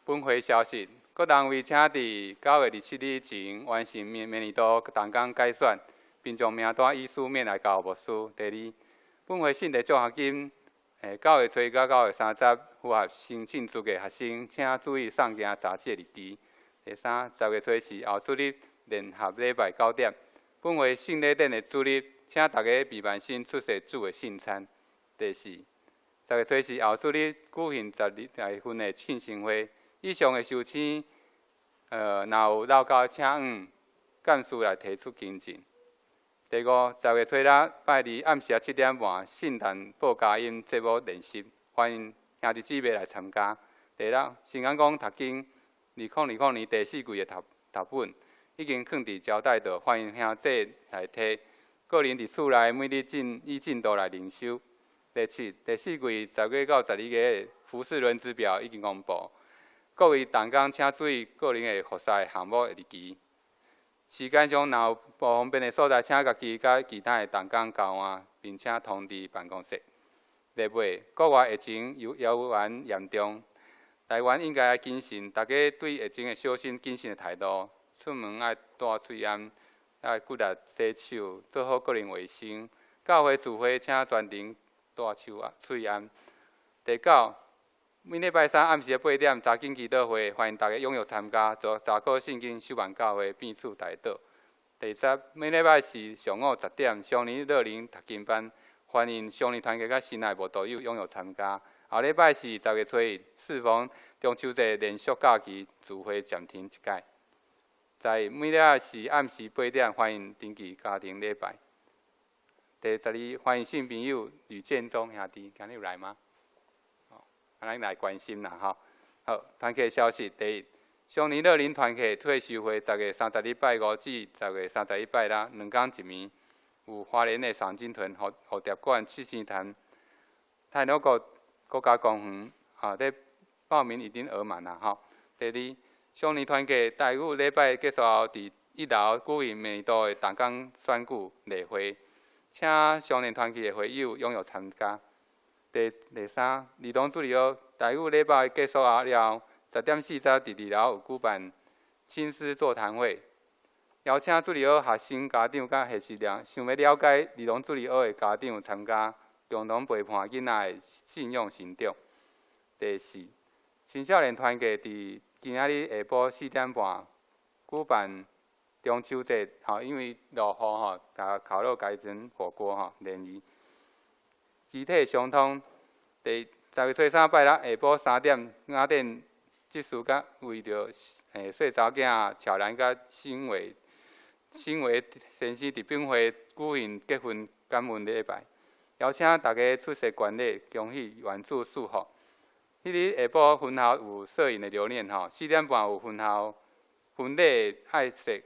本会消息，各单位请伫9月27日前完成明年度动工改选，并将名单以书面来交牧师。第二，本会信得奖学金。9月初到9月30符合申请资格学生，请注意送件查册日期。第三，10月初是后主日联合礼拜9点，本会圣礼典的主日，请大家备万心出席主的圣餐。第四，10月初是后主日举行12来份的庆生会，以上的收请，若有漏交，请干事来提出更正。第五，10月初日拜二暗时7点半，圣诞报佳音节目练习，欢迎兄弟姊妹来参加。第六，新安宫读经2020年第4季的读本已经放伫招待道，欢迎兄弟来摕。个人伫厝内每日以进度来灵修。第七，第4季10月到12月的服事轮值表已经公布，各位同工请注意个人的服侍项目的日期。时间上，若有不方便的所在，请家己甲其他的同工交换，并且通知办公室。第八，国外疫情谣言严重，台湾应该谨慎，大家对疫情的小心谨慎的态度。出门爱戴嘴安，爱骨力洗手，做好个人卫生。教会聚会请全程戴嘴安。第九，每礼拜3暗时8点，查经祈祷会，欢迎大家踊跃参加，做查考圣经、修办教会、变处代祷。第10，每礼拜4上午10点，双年乐龄读经班，欢迎双年团结甲新来无道友踊跃参加。后礼拜4 10月初1，适逢中秋节连续假期，聚会暂停一届。在每礼拜4暗时8点，欢迎登记家庭礼拜。第12，欢迎新朋友吕建忠兄弟，今日有来吗？咱来关心啦，吼。好，团契消息：第一，双年乐龄团契退休会10月30日拜5至10月30日拜6，2天1暝，有花莲的赏金屯、蝴蝶馆、七星潭、太鲁国家公园，这报名已经额满啦，吼。第二，双年团契第5礼拜结束后，伫1楼举行明年度的动工选举例会，请双年团契的会友踊跃参加。第三，儿童助理学第5礼拜结束后了，10点40伫2楼有举办亲师座谈会，邀请助理学学生家长甲学习想要了解儿童助理学的家长参加，共同陪伴囡仔的信仰成长。第四，青少年团契伫今仔日下晡4点半举办中秋节，因为落雨甲烤肉改成火锅联谊。集体相通，第10月初3拜六下晡3点，雅典技术甲为着细查囝乔兰甲新维先生伫本会举行结婚感恩礼拜，邀请大家出席观礼，恭喜原主祝福。迄日下晡婚后有摄影的留念，4点半有婚礼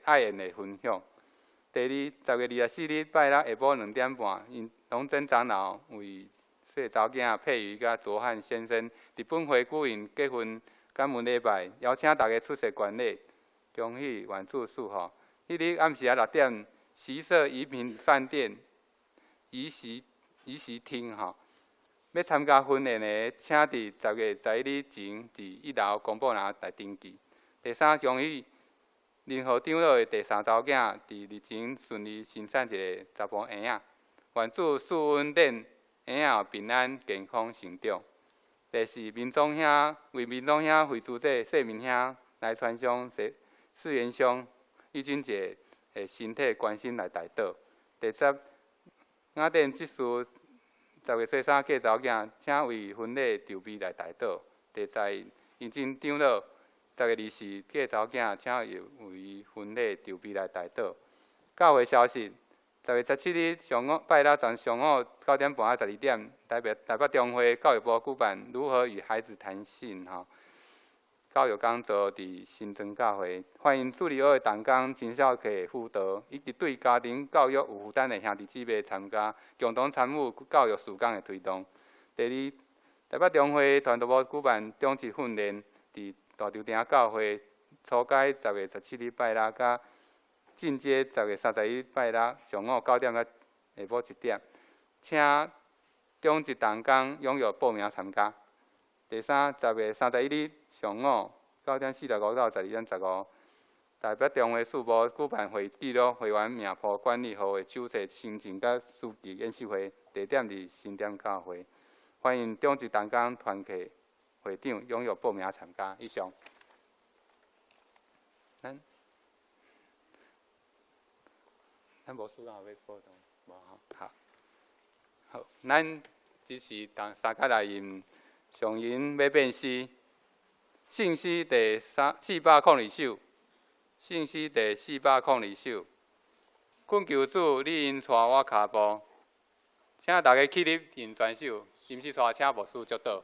爱宴的分享。第二，10月24日拜六下晡2点半，因龙真长老为细查囝佩瑜甲卓汉先生伫本会举行结婚感恩礼拜，邀请大家出席观礼，恭喜原主祝福。迄日暗时6点，习社宜平饭店仪式厅要参加婚宴的，请伫10月11日前伫1楼公布栏来登记。第三，恭喜联合长老的第3查某囝伫日前顺利生产一个查甫婴仔，愿主赐恩典，婴仔平安健康成长。第四，为民众兄会主者谢明兄来传上四元乡义军节的身体关心来代祷。第十，雅典技术10月初3嫁查某囝，请为婚礼筹备来代祷。第十一，义军长老10月24嫁查某囝，请为婚礼筹备来代祷。教会消息：10月17日上午拜六上午9点半到12点，台北中会教育部举办如何与孩子谈性教育讲座伫新庄教会，欢迎助理学的同工、青少课辅导，以及对家庭教育有负担的兄弟姊妹参加，共同参与教育事工的推动。第台北中会团队部举办中职训练，伫大稻埕教会，初阶10月17日拜六，甲进阶10月31日拜六，上午9点到下晡1点，请中职同工踊跃报名参加。第三，10月31日上午9点45到12点15，台北中会事务举办会记录会员名簿管理号的手册行政甲书记演习会，地点伫新店教会。欢迎中职同工团契会长踊跃报名参加。以上。咱无事啊，要报动，无好。好，咱只是三角内面上引要变诗，信息第402首，信息第402首。困求主，你因带我脚步，请大家起立吟全首，吟诗带请牧师祝祷。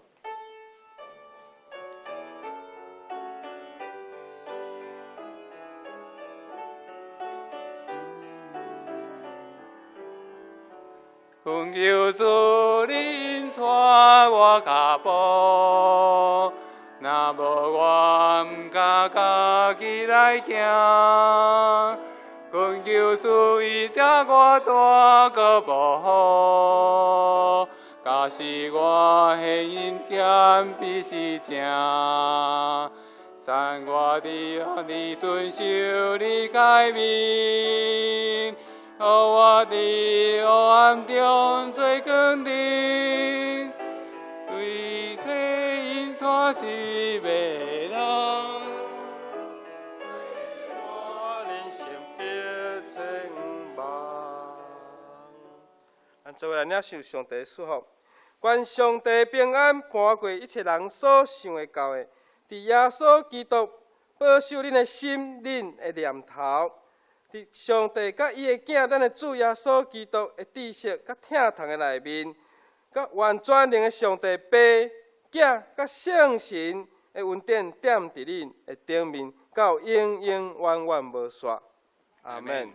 困求主，你因带我脚步，若无我毋敢家己来行。困求主，伊领我大个保护，假使我献因欠必是正，赞我你遵守你诫命。予我伫黑暗中做肯定，对这因带是袂人。我人生必称望。咱做来领受上帝的祝福，愿上帝平安伴过一切人所想会到的，伫耶稣基督保守恁的心、恁的念头。伫上帝甲伊的囝，咱的主耶稣基督的知识甲疼痛的内面，甲完全能的上帝爸、囝甲圣神的恩典点伫恁的顶面，到永永远远无煞。阿门。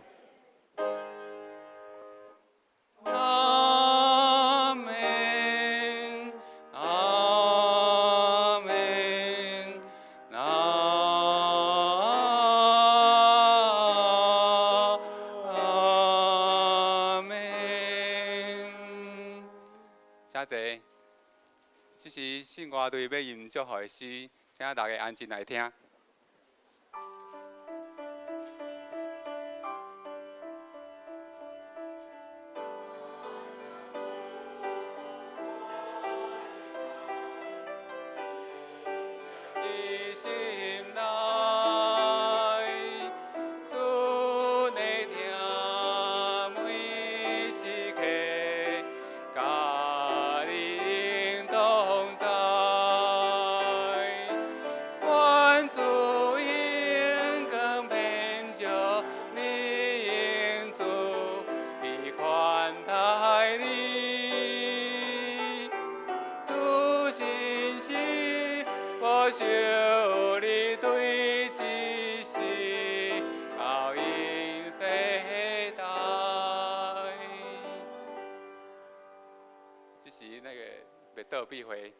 阿门，阿门，阿门。谢谢，这是信歌队要吟祝福的诗，请大家安静来听。倒闭回。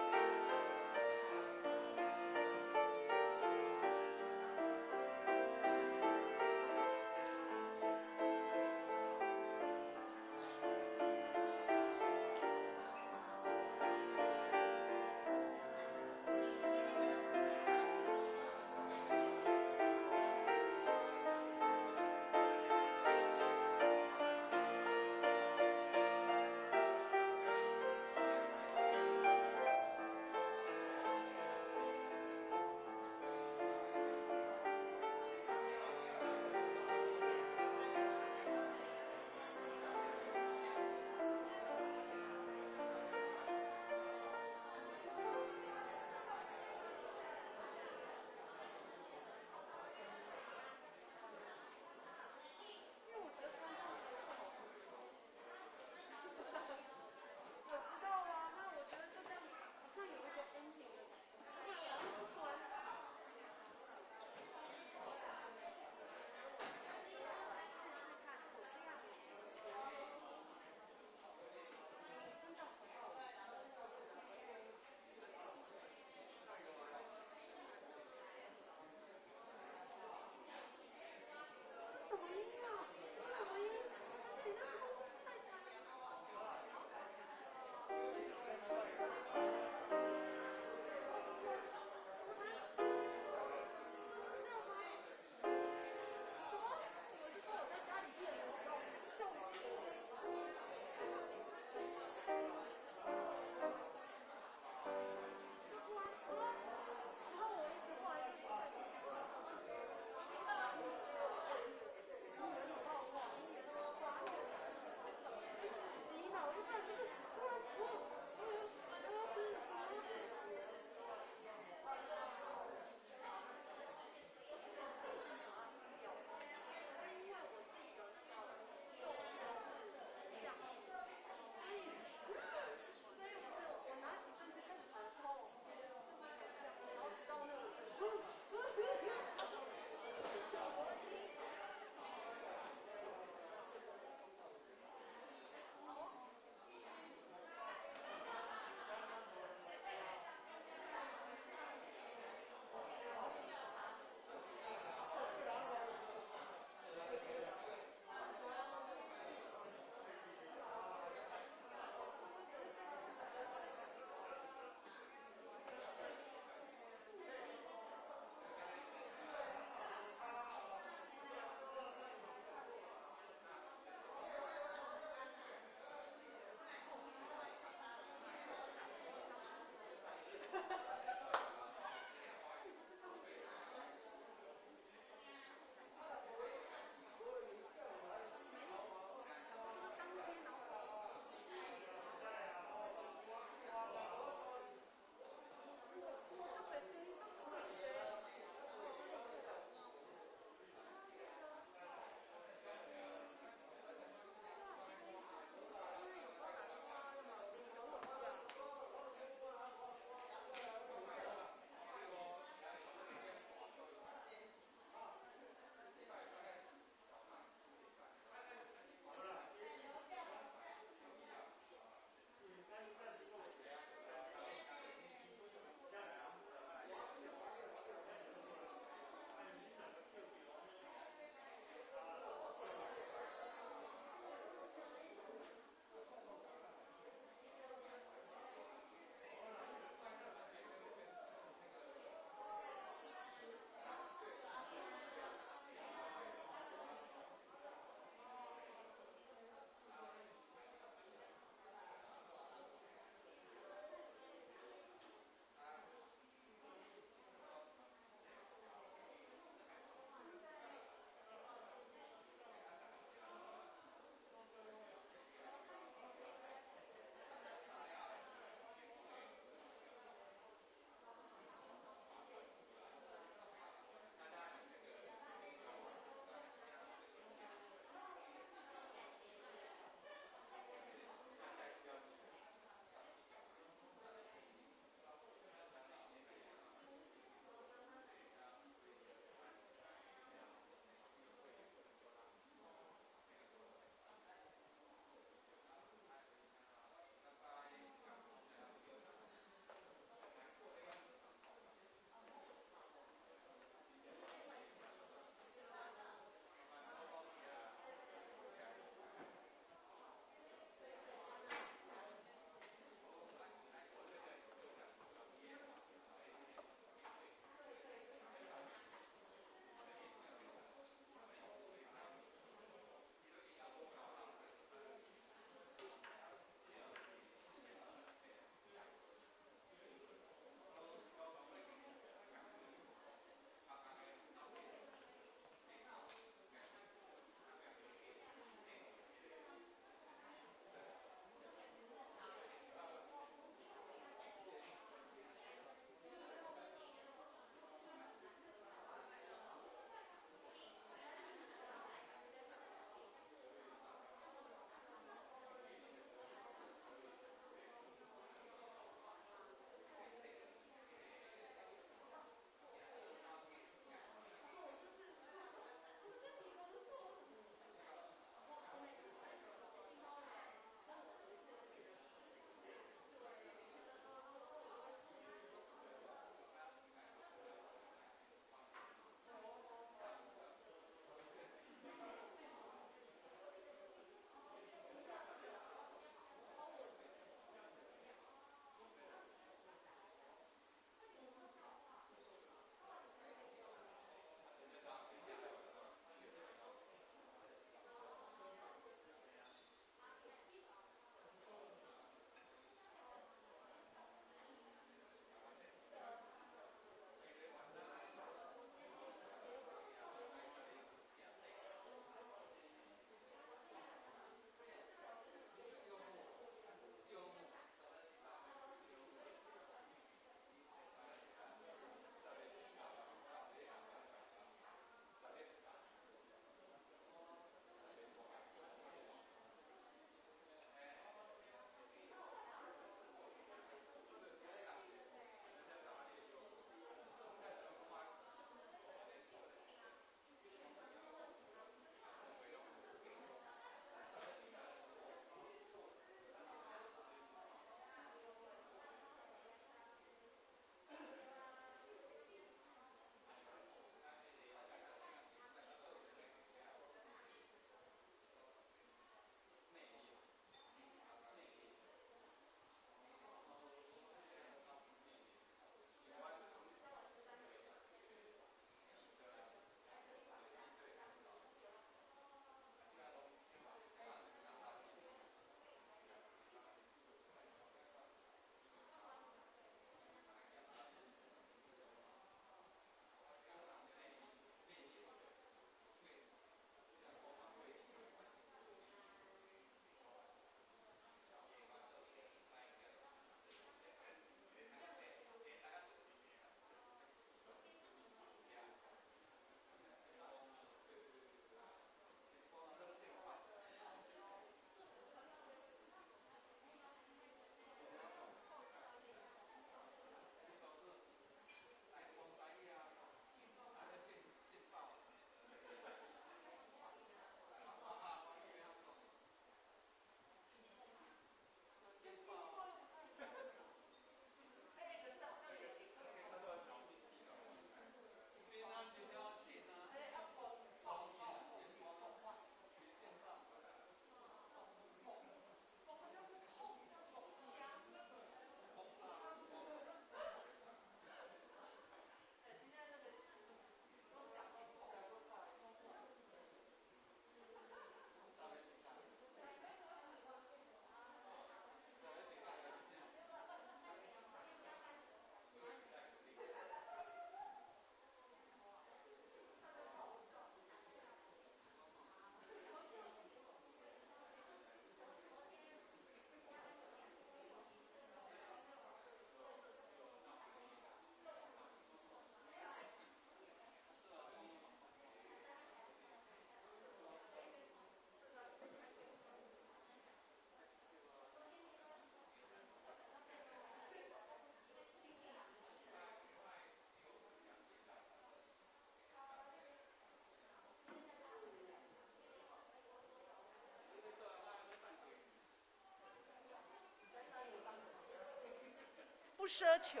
奢求，